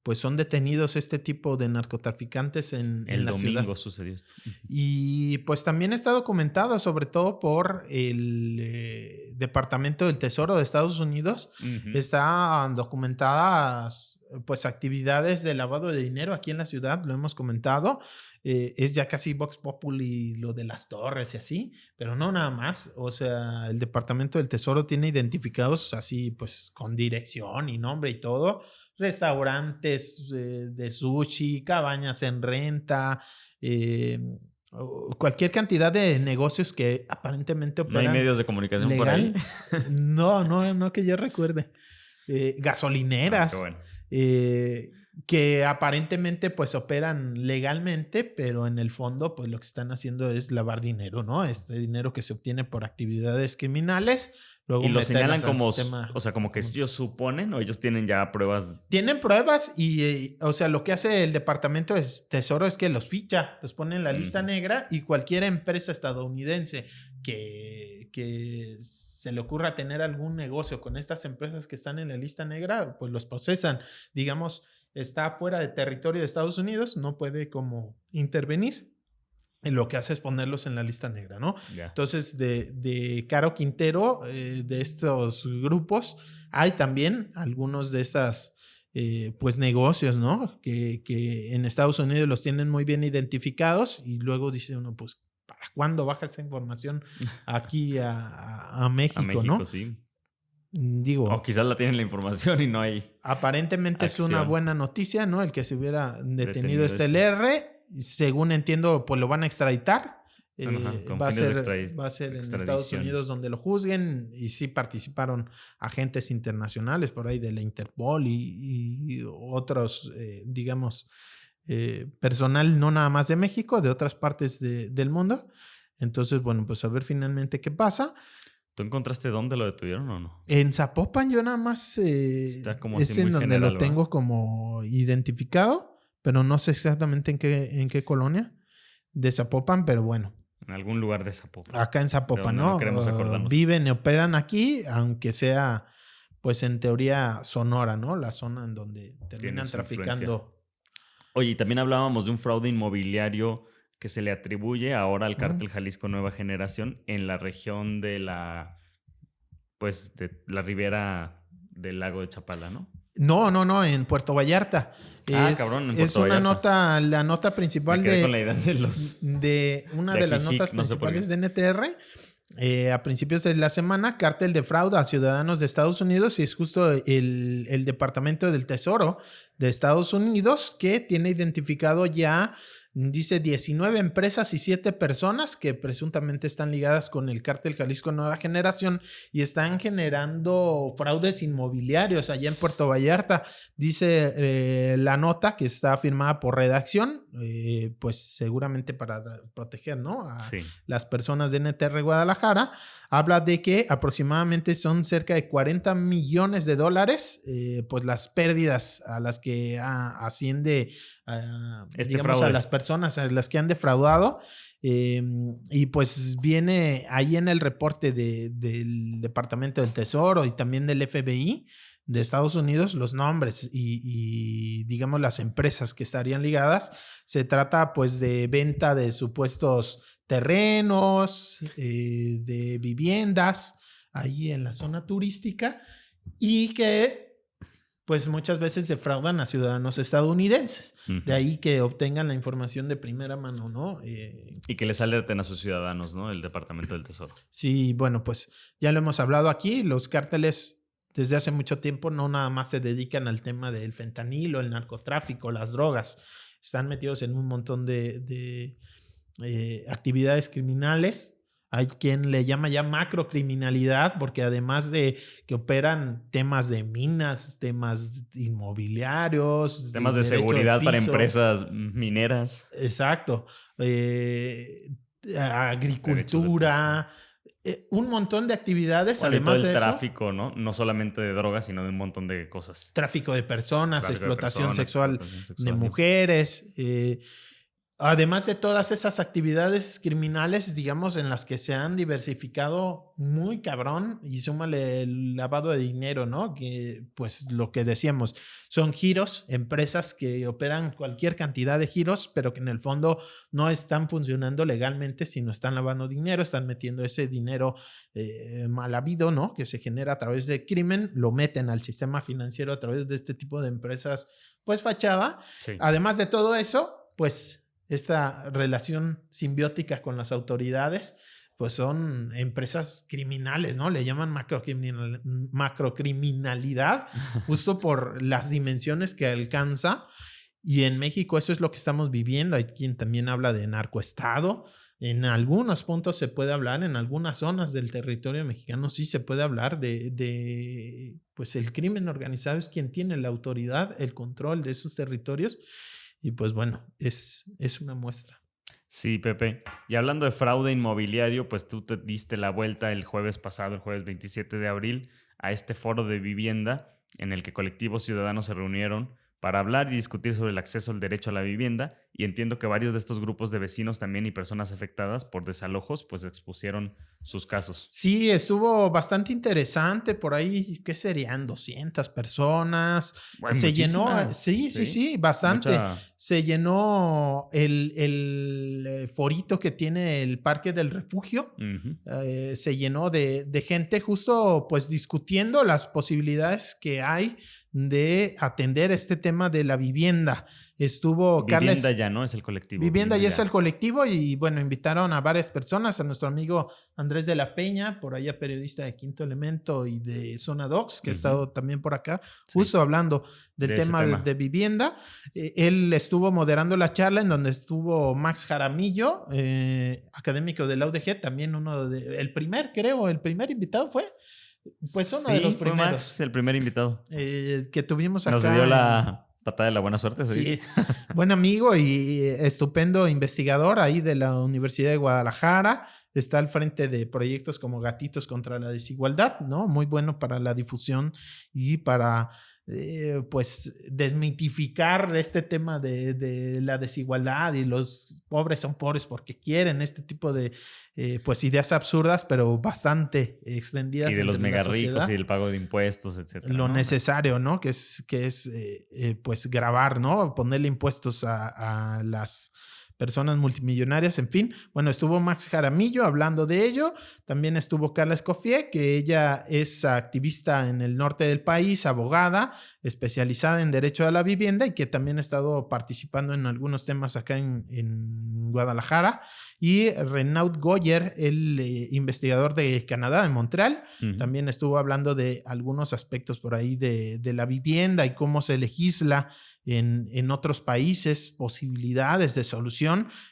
pues son detenidos este tipo de narcotraficantes en la ciudad. El domingo sucedió esto. Y pues también está documentado, sobre todo por el Departamento del Tesoro de Estados Unidos. Están documentadas pues actividades de lavado de dinero aquí en la ciudad, lo hemos comentado. Es ya casi Vox Populi lo de las torres y así, pero no nada más. O sea, el Departamento del Tesoro tiene identificados así pues con dirección y nombre y todo, restaurantes de sushi, cabañas en renta, cualquier cantidad de negocios que aparentemente operan. ¿No hay medios de comunicación legal por ahí? No que yo recuerde. Gasolineras. Qué bueno. Que aparentemente pues operan legalmente, pero en el fondo pues lo que están haciendo es lavar dinero, ¿no? Este dinero que se obtiene por actividades criminales, luego y lo señalan como, sistema. O sea, como que ellos suponen o ellos tienen ya pruebas. Tienen pruebas y, o sea, lo que hace el Departamento de Tesoro es que los ficha, los pone en la lista negra, y cualquier empresa estadounidense que se le ocurra tener algún negocio con estas empresas que están en la lista negra, pues los procesan. Digamos, está fuera de territorio de Estados Unidos, no puede como intervenir. Y lo que hace es ponerlos en la lista negra, ¿no? Yeah. Entonces, de Caro Quintero, de estos grupos, hay también algunos de estas pues negocios, ¿no? Que en Estados Unidos los tienen muy bien identificados, y luego dice uno, pues, ¿para cuándo baja esa información aquí a México, a México, ¿no? Sí. Digo, o quizás la tienen la información y no hay. Aparentemente acción. Es una buena noticia, ¿no? El que se hubiera detenido este LR. Según entiendo, pues lo van a extraditar. Va a ser en Estados Unidos donde lo juzguen, y sí participaron agentes internacionales por ahí de la Interpol y otros, digamos, personal no nada más de México, de otras partes del mundo. Entonces, bueno, pues a ver finalmente qué pasa. ¿Tú encontraste dónde lo detuvieron o no? En Zapopan yo nada más está como es en donde general, lo tengo como identificado, pero no sé exactamente en qué colonia de Zapopan, pero bueno. En algún lugar de Zapopan. Acá en Zapopan, ¿no? No queremos acordarnos. Viven y operan aquí, aunque sea, pues en teoría, Sonora, ¿no? La zona en donde terminan traficando. Oye, y también hablábamos de un fraude inmobiliario que se le atribuye ahora al Cártel Jalisco Nueva Generación en la región de la ribera del lago de Chapala, ¿no? No, en Puerto Vallarta. Cabrón, en Puerto es una Vallarta. nota, la nota principal Me quedé con la idea de una de las notas principales de NTR. A principios de la semana, cártel defrauda a ciudadanos de Estados Unidos y es justo el Departamento del Tesoro de Estados Unidos que tiene identificado ya, dice 19 empresas y 7 personas que presuntamente están ligadas con el cártel Jalisco Nueva Generación y están generando fraudes inmobiliarios allá en Puerto Vallarta. Dice la nota que está firmada por redacción, pues seguramente para proteger, ¿no? A las personas de NTR Guadalajara. Habla de que aproximadamente son cerca de $40 millones, pues las pérdidas a las que asciende digamos, a las personas a las que han defraudado. Y pues viene ahí en el reporte del Departamento del Tesoro y también del FBI de Estados Unidos los nombres y digamos las empresas que estarían ligadas. Se trata pues de venta de supuestos terrenos, de viviendas ahí en la zona turística y que pues muchas veces defraudan a ciudadanos estadounidenses. Uh-huh. De ahí que obtengan la información de primera mano, ¿no? Y que les alerten a sus ciudadanos, ¿no? El Departamento del Tesoro. Sí, bueno, pues ya lo hemos hablado aquí. Los cárteles desde hace mucho tiempo no nada más se dedican al tema del fentanilo, el narcotráfico, las drogas. Están metidos en un montón de actividades criminales. Hay quien le llama ya macrocriminalidad, porque además de que operan temas de minas, temas inmobiliarios, temas de seguridad para empresas mineras. Exacto. Agricultura, un montón de actividades. Bueno, además y todo el de tráfico, ¿no? No solamente de drogas, sino de un montón de cosas. Tráfico de personas, explotación sexual de mujeres. Además de todas esas actividades criminales, digamos, en las que se han diversificado muy cabrón y súmale el lavado de dinero, ¿no? Que pues lo que decíamos, son giros, empresas que operan cualquier cantidad de giros, pero que en el fondo no están funcionando legalmente, sino están lavando dinero, están metiendo ese dinero mal habido, ¿no? Que se genera a través de crimen, lo meten al sistema financiero a través de este tipo de empresas, pues fachada. Sí. Además de todo eso, pues esta relación simbiótica con las autoridades, pues son empresas criminales, ¿no? Le llaman macrocriminalidad, justo por las dimensiones que alcanza. Y en México eso es lo que estamos viviendo. Hay quien también habla de narcoestado. En algunos puntos se puede hablar, en algunas zonas del territorio mexicano sí se puede hablar de pues el crimen organizado es quien tiene la autoridad, el control de esos territorios. Y pues bueno, es una muestra. Sí, Pepe. Y hablando de fraude inmobiliario, pues tú te diste la vuelta el jueves pasado, el jueves 27 de abril, a este foro de vivienda en el que colectivos ciudadanos se reunieron para hablar y discutir sobre el acceso al derecho a la vivienda. Y entiendo que varios de estos grupos de vecinos también y personas afectadas por desalojos pues expusieron sus casos. Sí, estuvo bastante interesante. Por ahí, ¿qué serían? 200 personas. Bueno, se llenó, sí, bastante. Se llenó el forito que tiene el Parque del Refugio. Uh-huh. Se llenó de gente justo pues discutiendo las posibilidades que hay de atender este tema de la vivienda. Estuvo Vivienda ya, ¿no? Es el colectivo. Vivienda ya es el colectivo y bueno, invitaron a varias personas, a nuestro amigo Andrés de la Peña, por allá periodista de Quinto Elemento y de Zona Docs, que ha estado también por acá, justo hablando del tema de vivienda. Él estuvo moderando la charla en donde estuvo Max Jaramillo, académico de la UDG, también el primer invitado fue. Pues uno de los primeros. Fue Max, el primer invitado. Que tuvimos acá. Nos dio la patada de la buena suerte, ¿se dice? Buen amigo y estupendo investigador ahí de la Universidad de Guadalajara. está al frente de proyectos como Gatitos contra la Desigualdad, ¿no? Muy bueno para la difusión y para pues desmitificar este tema de la desigualdad y los pobres son pobres porque quieren, este tipo de pues ideas absurdas, pero bastante extendidas. Y de los entre mega la sociedad. ricos y el pago de impuestos, etcétera. Lo ¿no? necesario, ¿no? Que es pues grabar, ¿no? Ponerle impuestos a las personas multimillonarias, en fin. Bueno, estuvo Max Jaramillo hablando de ello. También estuvo Carla Escoffier, que ella es activista en el norte del país, abogada, especializada en derecho a la vivienda y que también ha estado participando en algunos temas acá en Guadalajara. Y Renaud Goyer, el investigador de Canadá, en Montreal, también estuvo hablando de algunos aspectos por ahí de la vivienda y cómo se legisla en otros países, posibilidades de solución.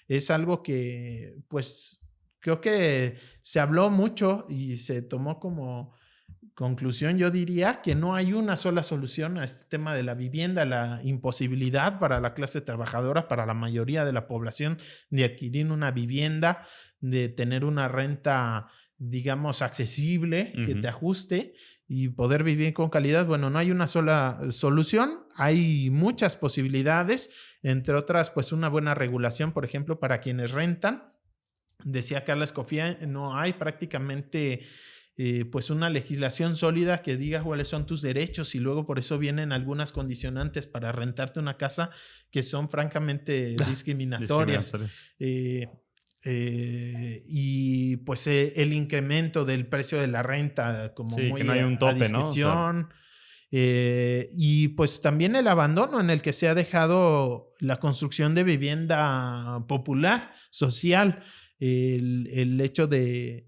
Es algo que, pues, creo que se habló mucho y se tomó como conclusión, yo diría que no hay una sola solución a este tema de la vivienda, la imposibilidad para la clase trabajadora, para la mayoría de la población, de adquirir una vivienda, de tener una renta, digamos, accesible, que te ajuste y poder vivir con calidad. Bueno, no hay una sola solución, hay muchas posibilidades, entre otras, pues una buena regulación, por ejemplo, para quienes rentan. Decía Carla Escoffier, no hay prácticamente pues una legislación sólida que diga cuáles son tus derechos y luego por eso vienen algunas condicionantes para rentarte una casa que son francamente discriminatorias. Y pues el incremento del precio de la renta como sí, muy que no hay un tope, a discreción, ¿no? O sea, y pues también el abandono en el que se ha dejado la construcción de vivienda popular, social, el hecho de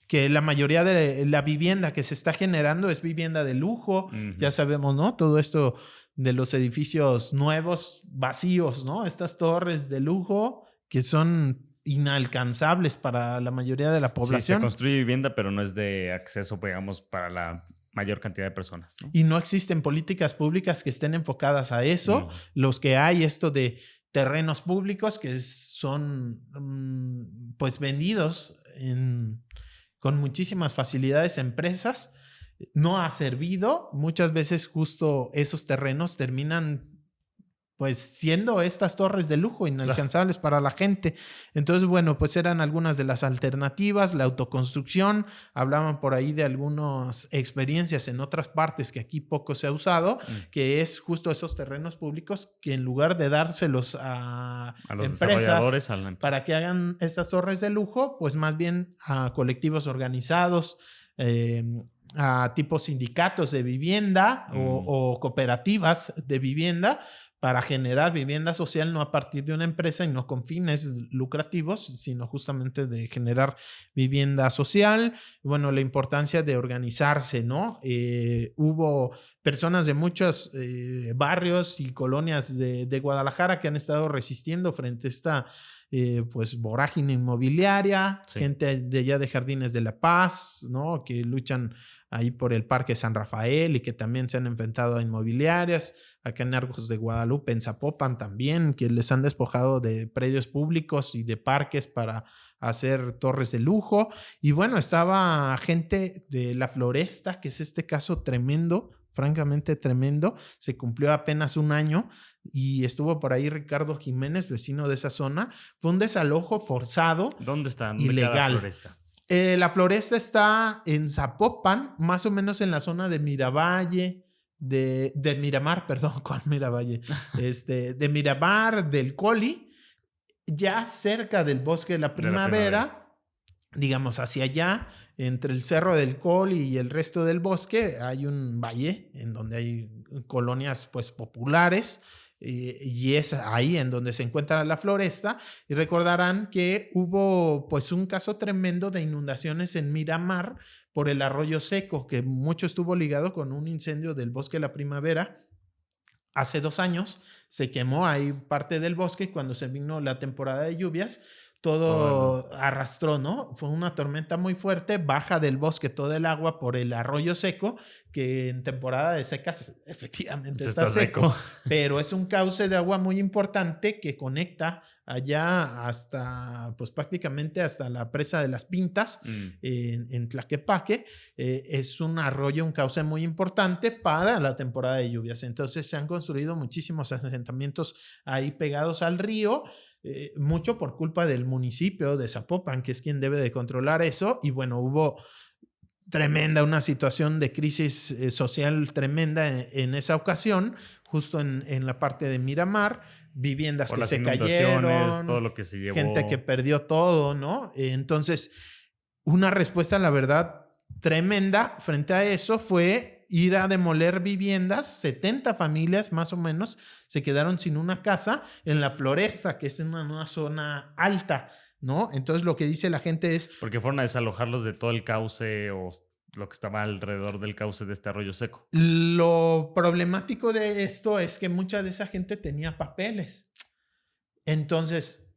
que la mayoría de la vivienda que se está generando es vivienda de lujo. Ya sabemos, ¿no? Todo esto de los edificios nuevos, vacíos, ¿no? Estas torres de lujo que son inalcanzables para la mayoría de la población. Sí, se construye vivienda, pero no es de acceso, digamos, para la mayor cantidad de personas, ¿no? Y no existen políticas públicas que estén enfocadas a eso. Los que hay, esto de terrenos públicos que son pues vendidos con muchísimas facilidades a empresas, no ha servido. Muchas veces justo esos terrenos terminan pues siendo estas torres de lujo inalcanzables para la gente. Entonces, bueno, pues eran algunas de las alternativas, la autoconstrucción, hablaban por ahí de algunas experiencias en otras partes que aquí poco se ha usado, que es justo esos terrenos públicos que en lugar de dárselos a los empresas para que hagan estas torres de lujo, pues más bien a colectivos organizados, a tipos sindicatos de vivienda o cooperativas de vivienda, para generar vivienda social no a partir de una empresa y no con fines lucrativos, sino justamente de generar vivienda social. Bueno, la importancia de organizarse, ¿no? Hubo personas de muchos barrios y colonias de Guadalajara que han estado resistiendo frente a esta pues vorágine inmobiliaria, gente de allá de Jardines de la Paz, ¿no? Que luchan ahí por el Parque San Rafael y que también se han enfrentado a inmobiliarias, acá en Arcos de Guadalupe, en Zapopan también, que les han despojado de predios públicos y de parques para hacer torres de lujo. Y bueno, estaba gente de La Floresta, que es este caso tremendo, francamente tremendo. Se cumplió apenas un año y estuvo por ahí Ricardo Jiménez, vecino de esa zona. Fue un desalojo forzado. ¿Dónde está? Ilegal. La Floresta? La Floresta está en Zapopan, más o menos en la zona de Miravalle, de Miramar, perdón, ¿cuál Miravalle? De Miramar, del Coli, ya cerca del Bosque de la Primavera, digamos hacia allá, entre el Cerro del Coli y el resto del bosque, hay un valle en donde hay colonias pues populares. Y es ahí en donde se encuentra La Floresta. Y recordarán que hubo pues un caso tremendo de inundaciones en Miramar por el arroyo seco, que mucho estuvo ligado con un incendio del Bosque de la Primavera. Hace 2 años se quemó ahí parte del bosque cuando se vino la temporada de lluvias. todo arrastró, ¿no? Fue una tormenta muy fuerte, baja del bosque todo el agua por el arroyo seco, que en temporada de secas efectivamente está seco, pero es un cauce de agua muy importante que conecta allá hasta, pues prácticamente hasta la presa de las Pintas en Tlaquepaque. Es un arroyo, un cauce muy importante para la temporada de lluvias. Entonces se han construido muchísimos asentamientos ahí pegados al río. Mucho por culpa del municipio de Zapopan, que es quien debe de controlar eso. Y bueno, hubo una situación de crisis social tremenda en esa ocasión, justo en la parte de Miramar, viviendas que se cayeron, todo lo que se llevó, gente que perdió todo, ¿no? Entonces, una respuesta, la verdad, tremenda frente a eso fue ir a demoler viviendas. 70 familias más o menos se quedaron sin una casa en la Floresta, que es en una zona alta, ¿no? Entonces lo que dice la gente es... Porque fueron a desalojarlos de todo el cauce o lo que estaba alrededor del cauce de este arroyo seco. Lo problemático de esto es que mucha de esa gente tenía papeles. Entonces...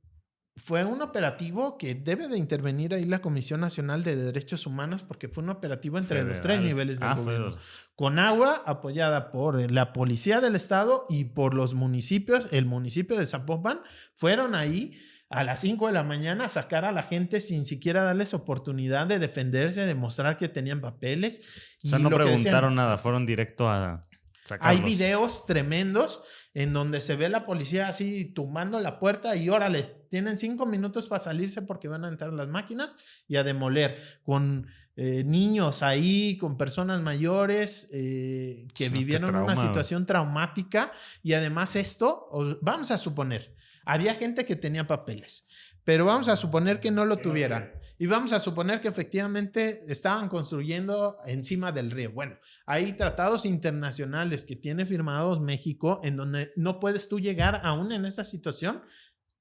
fue un operativo que debe de intervenir ahí la Comisión Nacional de Derechos Humanos, porque fue un operativo entre los 3 niveles del gobierno. Con agua apoyada por la Policía del Estado y por los municipios. El municipio de Zapopan fueron ahí a las 5 de la mañana a sacar a la gente sin siquiera darles oportunidad de defenderse, de mostrar que tenían papeles. O sea, no preguntaron nada, fueron directo a sacarlos. Hay videos tremendos en donde se ve la policía así tumbando la puerta y órale, tienen 5 minutos para salirse porque van a entrar las máquinas y a demoler, con niños ahí, con personas mayores que vivieron una situación traumática. Y además esto, vamos a suponer, había gente que tenía papeles, pero vamos a suponer que no lo tuvieran. Y vamos a suponer que efectivamente estaban construyendo encima del río. Bueno, hay tratados internacionales que tiene firmados México en donde no puedes tú llegar aún en esa situación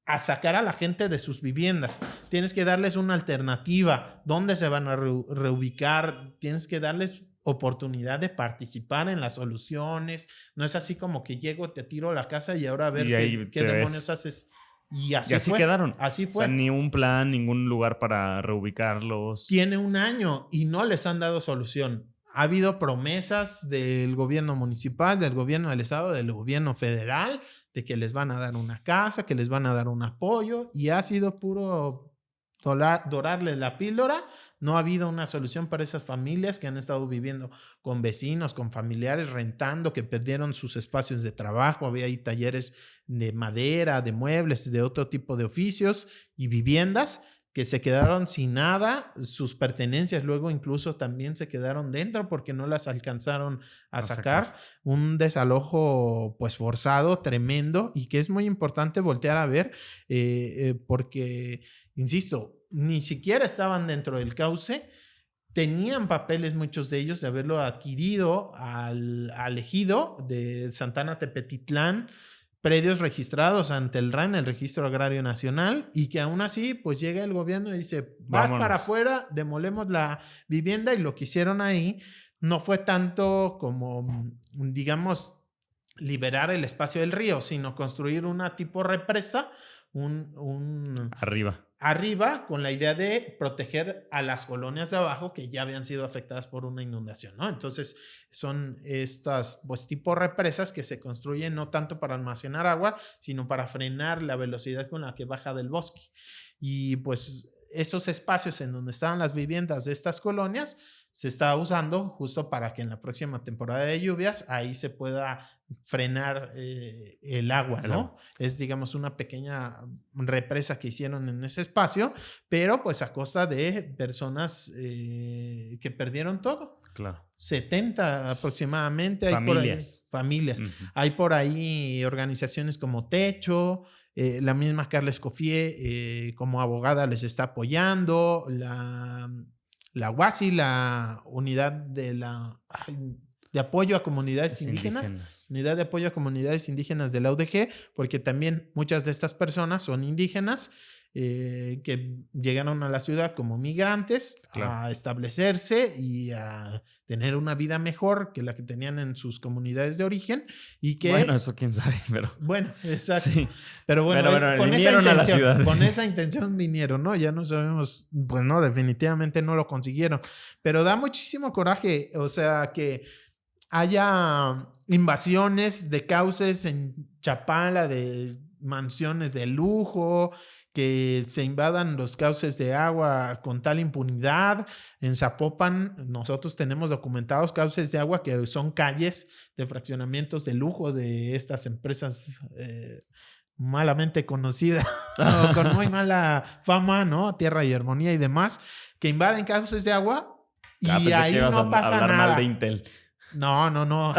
a sacar a la gente de sus viviendas. Tienes que darles una alternativa. ¿Dónde se van a reubicar? Tienes que darles oportunidad de participar en las soluciones. No es así como que llego, te tiro la casa y ahora a ver qué demonios haces. Y así quedaron. Así fue. O sea, ni un plan, ningún lugar para reubicarlos. Tiene un año y no les han dado solución. Ha habido promesas del gobierno municipal, del gobierno del estado, del gobierno federal, de que les van a dar una casa, que les van a dar un apoyo, y ha sido puro dorarles la píldora. No ha habido una solución para esas familias que han estado viviendo con vecinos, con familiares, rentando, que perdieron sus espacios de trabajo. Había ahí talleres de madera, de muebles, de otro tipo de oficios y viviendas que se quedaron sin nada. Sus pertenencias luego incluso también se quedaron dentro porque no las alcanzaron a sacar. Un desalojo pues forzado, tremendo, y que es muy importante voltear a ver porque, insisto, ni siquiera estaban dentro del cauce. Tenían papeles muchos de ellos de haberlo adquirido al ejido de Santana Tepetitlán, predios registrados ante el RAN, el Registro Agrario Nacional, y que aún así pues llega el gobierno y dice, vas para afuera, demolemos la vivienda. Y lo que hicieron ahí no fue tanto como, digamos, liberar el espacio del río, sino construir una tipo represa, arriba, con la idea de proteger a las colonias de abajo que ya habían sido afectadas por una inundación, ¿no? Entonces son estas pues tipo represas que se construyen no tanto para almacenar agua, sino para frenar la velocidad con la que baja del bosque. Y pues esos espacios en donde estaban las viviendas de estas colonias se está usando justo para que en la próxima temporada de lluvias ahí se pueda frenar el agua, ¿no? Es, digamos, una pequeña represa que hicieron en ese espacio, pero pues a costa de personas que perdieron todo. Claro. 70 aproximadamente. Familias. Familias. Hay por ahí organizaciones como Techo, la misma Carla Escoffier como abogada les está apoyando, la UASI, la unidad de apoyo a comunidades indígenas, unidad de apoyo a comunidades indígenas de la UDG, porque también muchas de estas personas son indígenas que llegaron a la ciudad como migrantes a establecerse y a tener una vida mejor que la que tenían en sus comunidades de origen y que... Bueno, eso quién sabe, pero... Bueno, exacto. Sí. Pero bueno, con esa intención, a la ciudad. Con esa intención vinieron, ¿no? Ya no sabemos, pues no, definitivamente no lo consiguieron. Pero da muchísimo coraje, o sea, que haya invasiones de cauces en Chapala, de mansiones de lujo, que se invadan los cauces de agua con tal impunidad. En Zapopan nosotros tenemos documentados cauces de agua que son calles de fraccionamientos de lujo de estas empresas malamente conocidas o con muy mala fama, ¿no? Tierra y Armonía y demás, que invaden cauces de agua y ahí no pasa nada. Mal de Intel. No.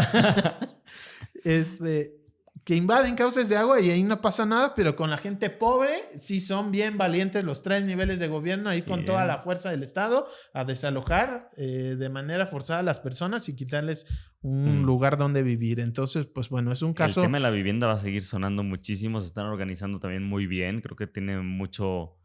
Que invaden cauces de agua y ahí no pasa nada, pero con la gente pobre sí son bien valientes los 3 niveles de gobierno ahí con toda la fuerza del Estado a desalojar de manera forzada a las personas y quitarles un lugar donde vivir. Entonces, pues bueno, es un caso... El tema de la vivienda va a seguir sonando muchísimo, se están organizando también muy bien, creo que tiene mucho...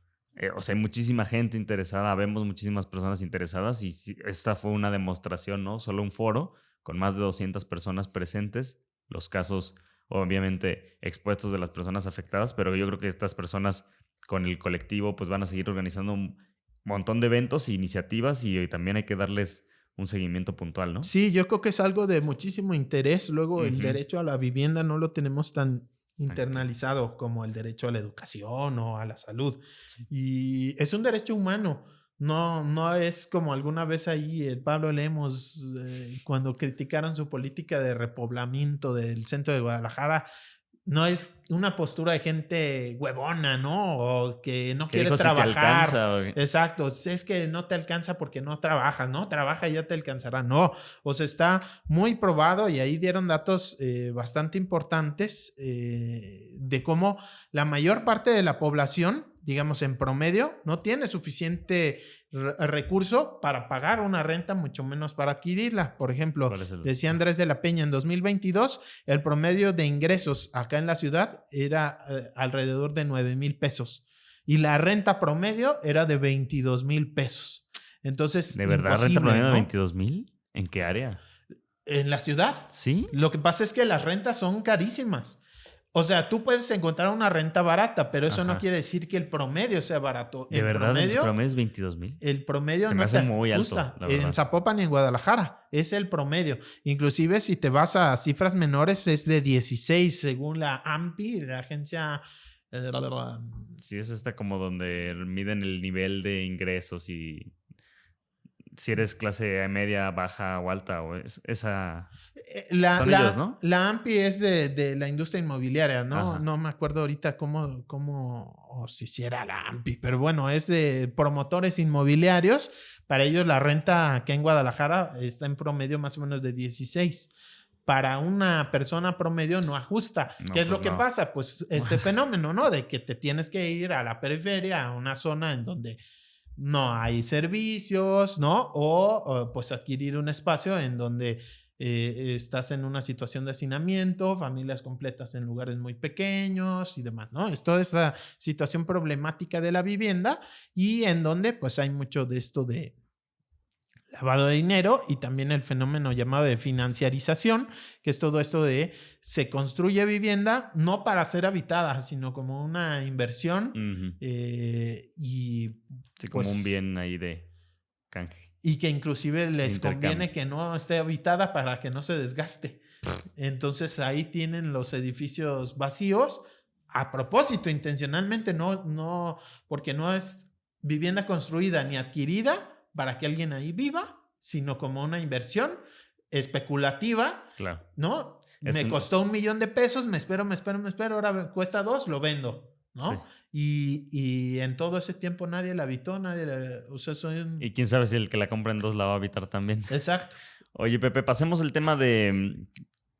o sea, hay muchísima gente interesada, vemos muchísimas personas interesadas y esta fue una demostración, ¿no? Solo un foro con más de 200 personas presentes, los casos obviamente expuestos de las personas afectadas, pero yo creo que estas personas con el colectivo pues van a seguir organizando un montón de eventos e iniciativas y también hay que darles un seguimiento puntual, ¿no? Sí, yo creo que es algo de muchísimo interés. Luego el derecho a la vivienda no lo tenemos tan internalizado como el derecho a la educación o a la salud. Sí. Y es un derecho humano. No es como alguna vez ahí Pablo Lemos, cuando criticaron su política de repoblamiento del centro de Guadalajara, no es una postura de gente huevona, ¿no? O que no quiere trabajar. Si te alcanza, exacto. Es que no te alcanza porque no trabajas, ¿no? Trabaja y ya te alcanzará. No. O sea, está muy probado y ahí dieron datos bastante importantes de cómo la mayor parte de la población, digamos en promedio, no tiene suficiente recurso para pagar una renta, mucho menos para adquirirla. Por ejemplo, decía Andrés de la Peña, en 2022 el promedio de ingresos acá en la ciudad era alrededor de 9,000 pesos y la renta promedio era de 22,000 pesos. Entonces, ¿de verdad renta promedio de 22,000? ¿En qué área? En la ciudad. ¿Sí? Lo que pasa es que las rentas son carísimas. O sea, tú puedes encontrar una renta barata, pero eso no quiere decir que el promedio sea barato. ¿De verdad el promedio es 22,000? El promedio se me hace muy alto, en Zapopan y en Guadalajara. Es el promedio. Inclusive si te vas a cifras menores es de 16 según la AMPI, la agencia... Sí, es esta como donde miden el nivel de ingresos y... si eres clase media, baja o alta, o esa... son ellos, ¿no? La AMPI es de la industria inmobiliaria, ¿no? Ajá. No me acuerdo ahorita cómo o si era la AMPI, pero bueno, es de promotores inmobiliarios. Para ellos la renta acá en Guadalajara está en promedio más o menos de 16. Para una persona promedio no ajusta. No, ¿qué es lo que pasa? Pues este fenómeno, ¿no? De que te tienes que ir a la periferia, a una zona en donde no hay servicios, ¿no? O pues adquirir un espacio en donde estás en una situación de hacinamiento, familias completas en lugares muy pequeños y demás, ¿no? Es toda esta situación problemática de la vivienda y en donde pues hay mucho de esto de lavado de dinero y también el fenómeno llamado de financiarización, que es todo esto de se construye vivienda no para ser habitada, sino como una inversión y sí, como pues, un bien ahí de canje. Y que inclusive les conviene que no esté habitada para que no se desgaste. Entonces ahí tienen los edificios vacíos a propósito, intencionalmente, no porque no es vivienda construida ni adquirida para que alguien ahí viva, sino como una inversión especulativa, claro. ¿no? Me costó $1,000,000 de pesos, me espero, ahora cuesta 2, lo vendo, ¿no? Sí. Y en todo ese tiempo nadie la habitó, o sea, y quién sabe si el que la compra en 2 la va a habitar también. Exacto. Oye, Pepe, pasemos el tema de...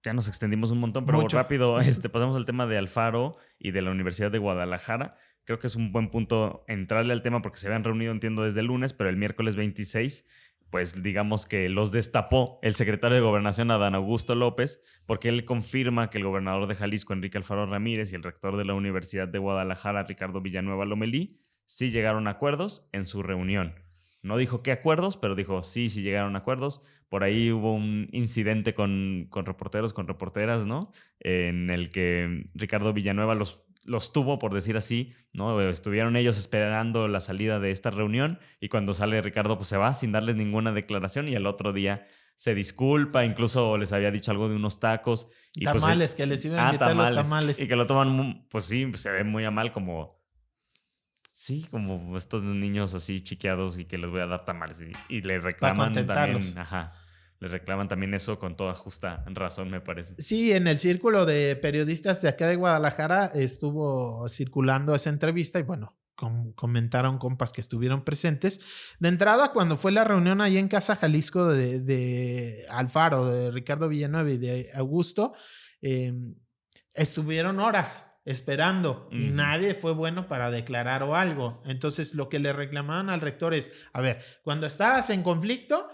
Ya nos extendimos un montón, pero rápido, pasemos al tema de Alfaro y de la Universidad de Guadalajara. Creo que es un buen punto entrarle al tema porque se habían reunido, entiendo, desde el lunes, pero el miércoles 26 pues digamos que los destapó el secretario de Gobernación, Adán Augusto López, porque él confirma que el gobernador de Jalisco, Enrique Alfaro Ramírez, y el rector de la Universidad de Guadalajara, Ricardo Villanueva Lomelí, sí llegaron a acuerdos en su reunión. No dijo qué acuerdos, pero dijo sí llegaron a acuerdos. Por ahí hubo un incidente con reporteros, con reporteras, ¿no? En el que Ricardo Villanueva los tuvo, por decir así, ¿no? Estuvieron ellos esperando la salida de esta reunión y cuando sale Ricardo, pues se va sin darles ninguna declaración y al otro día se disculpa, incluso les había dicho algo de unos tacos. Y tamales, pues, que les iban a invitar los tamales. Y que lo toman, pues sí, se ve muy a mal como... Sí, como estos niños así chiqueados y que les voy a dar tamales. Y le reclaman también... Ajá. Le reclaman también eso con toda justa razón, me parece. Sí, en el círculo de periodistas de acá de Guadalajara estuvo circulando esa entrevista y bueno, comentaron compas que estuvieron presentes. De entrada, cuando fue la reunión ahí en Casa Jalisco de Alfaro, de Ricardo Villanueva y de Augusto, estuvieron horas esperando y nadie fue bueno para declarar o algo. Entonces, lo que le reclamaban al rector es, a ver, cuando estabas en conflicto...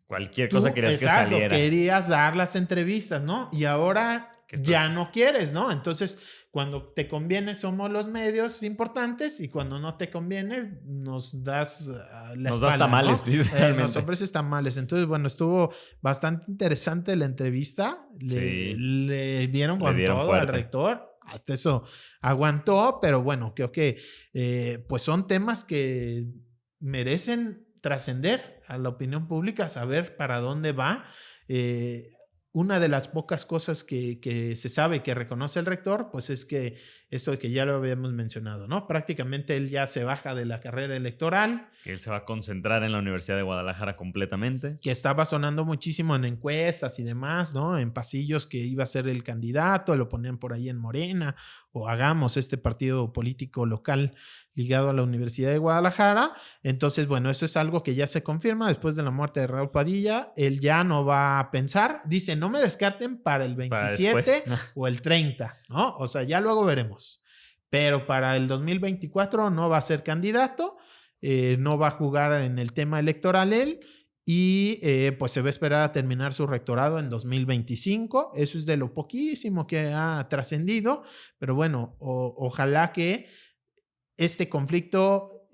Cualquier cosa querías que saliera. Querías dar las entrevistas, ¿no? Y ahora ya no quieres, ¿no? Entonces, cuando te conviene somos los medios importantes y cuando no te conviene nos das nos das tamales, ¿no? Nos ofreces tamales. Entonces, bueno, estuvo bastante interesante la entrevista. Le dieron con todo fuerte al rector. Hasta eso aguantó, pero bueno, creo que pues son temas que merecen trascender a la opinión pública, saber para dónde va. Una de las pocas cosas que se sabe, que reconoce el rector, pues es que eso que ya lo habíamos mencionado, ¿no? Prácticamente él ya se baja de la carrera electoral. Que él se va a concentrar en la Universidad de Guadalajara completamente. Que estaba sonando muchísimo en encuestas y demás, ¿no? En pasillos que iba a ser el candidato, lo ponían por ahí en Morena, o hagamos este partido político local ligado a la Universidad de Guadalajara. Entonces, bueno, eso es algo que ya se confirma después de la muerte de Raúl Padilla. Él ya no va a pensar. Dice, no me descarten para el 27 o el 30, ¿no? O sea, ya luego veremos. Pero para el 2024 no va a ser candidato, no va a jugar en el tema electoral él. Y pues se va a esperar a terminar su rectorado en 2025. Eso es de lo poquísimo que ha trascendido. Pero bueno, ojalá que este conflicto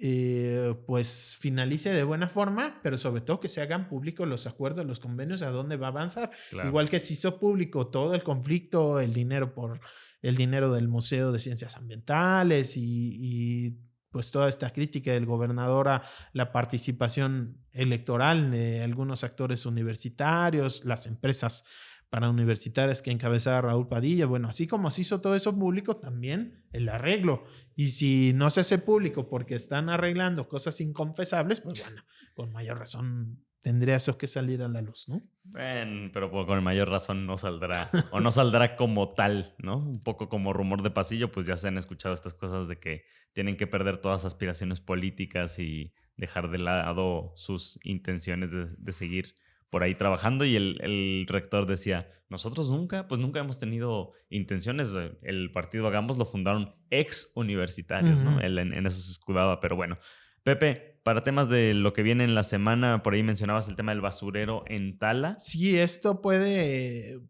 pues finalice de buena forma, pero sobre todo que se hagan públicos los acuerdos, los convenios, a dónde va a avanzar. Claro. Igual que se hizo público todo el conflicto, el dinero del Museo de Ciencias Ambientales y pues toda esta crítica del gobernador a la participación electoral de algunos actores universitarios, las empresas parauniversitarias que encabezaba Raúl Padilla. Bueno, así como se hizo todo eso público, también el arreglo. Y si no se hace público porque están arreglando cosas inconfesables, pues bueno, con mayor razón tendría eso que salir a la luz, ¿no? Pero con mayor razón no saldrá, o no saldrá como tal, ¿no? Un poco como rumor de pasillo, pues ya se han escuchado estas cosas de que tienen que perder todas las aspiraciones políticas y dejar de lado sus intenciones de seguir por ahí trabajando. Y el rector decía, nosotros nunca hemos tenido intenciones. El partido Hagamos lo fundaron ex universitarios, ¿no? Él en eso se escudaba, pero bueno. Pepe, para temas de lo que viene en la semana, por ahí mencionabas el tema del basurero en Tala. Sí, esto puede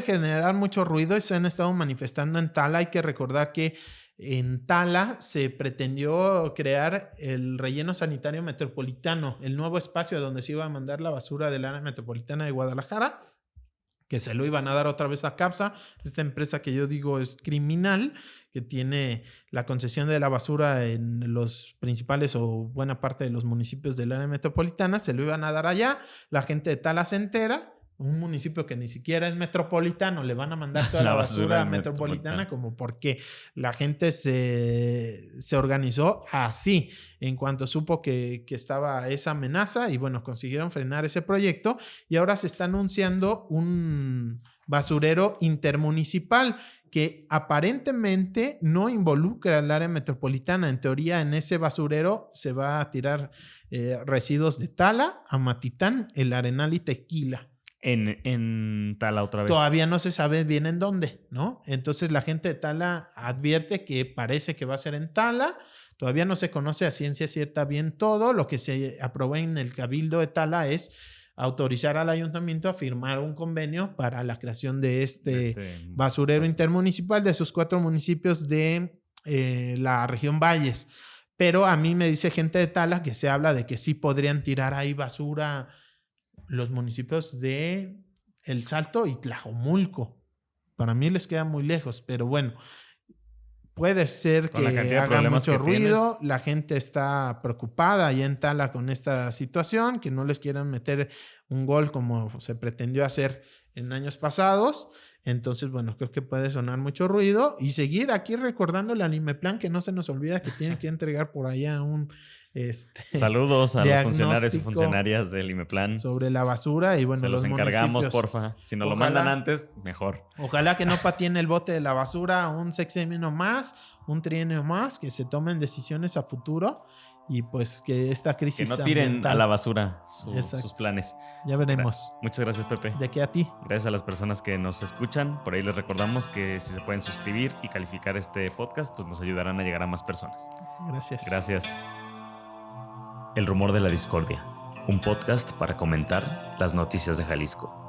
generar mucho ruido y se han estado manifestando en Tala. Hay que recordar que en Tala se pretendió crear el relleno sanitario metropolitano, el nuevo espacio donde se iba a mandar la basura del área metropolitana de Guadalajara, que se lo iban a dar otra vez a CAPSA, esta empresa que yo digo es criminal, que tiene la concesión de la basura en los principales o buena parte de los municipios del área metropolitana. Se lo iban a dar allá, la gente de Tala se entera. Un municipio que ni siquiera es metropolitano, le van a mandar toda la basura metropolitana, como porque la gente se organizó así en cuanto supo que estaba esa amenaza y bueno, consiguieron frenar ese proyecto y ahora se está anunciando un basurero intermunicipal que aparentemente no involucra al área metropolitana. En teoría, en ese basurero se va a tirar residuos de Tala, Amatitán, El Arenal y Tequila. En Tala otra vez. Todavía no se sabe bien en dónde, ¿no? Entonces la gente de Tala advierte que parece que va a ser en Tala. Todavía no se conoce a ciencia cierta bien todo. Lo que se aprobó en el Cabildo de Tala es autorizar al ayuntamiento a firmar un convenio para la creación de este basurero intermunicipal de sus 4 municipios de la región Valles. Pero a mí me dice gente de Tala que se habla de que sí podrían tirar ahí basura los municipios de El Salto y Tlajomulco. Para mí les queda muy lejos, pero bueno, puede ser que haga mucho ruido. La gente está preocupada allá en Tala con esta situación, que no les quieran meter un gol como se pretendió hacer en años pasados. Entonces, bueno, creo que puede sonar mucho ruido y seguir aquí recordando al IMEPLAN, que no se nos olvida que tiene que entregar por allá un saludos a los funcionarios y funcionarias del IMEPLAN sobre la basura y bueno, se los encargamos, porfa. Si nos lo mandan antes, mejor. Ojalá que no patine el bote de la basura un sexenio más, un trienio más, que se tomen decisiones a futuro y pues que esta crisis que no tiren ambiental a la basura sus planes. Ya veremos. Muchas gracias, Pepe. ¿De qué a ti? Gracias a las personas que nos escuchan. Por ahí les recordamos que si se pueden suscribir y calificar este podcast, pues nos ayudarán a llegar a más personas. Gracias. El rumor de la discordia, un podcast para comentar las noticias de Jalisco.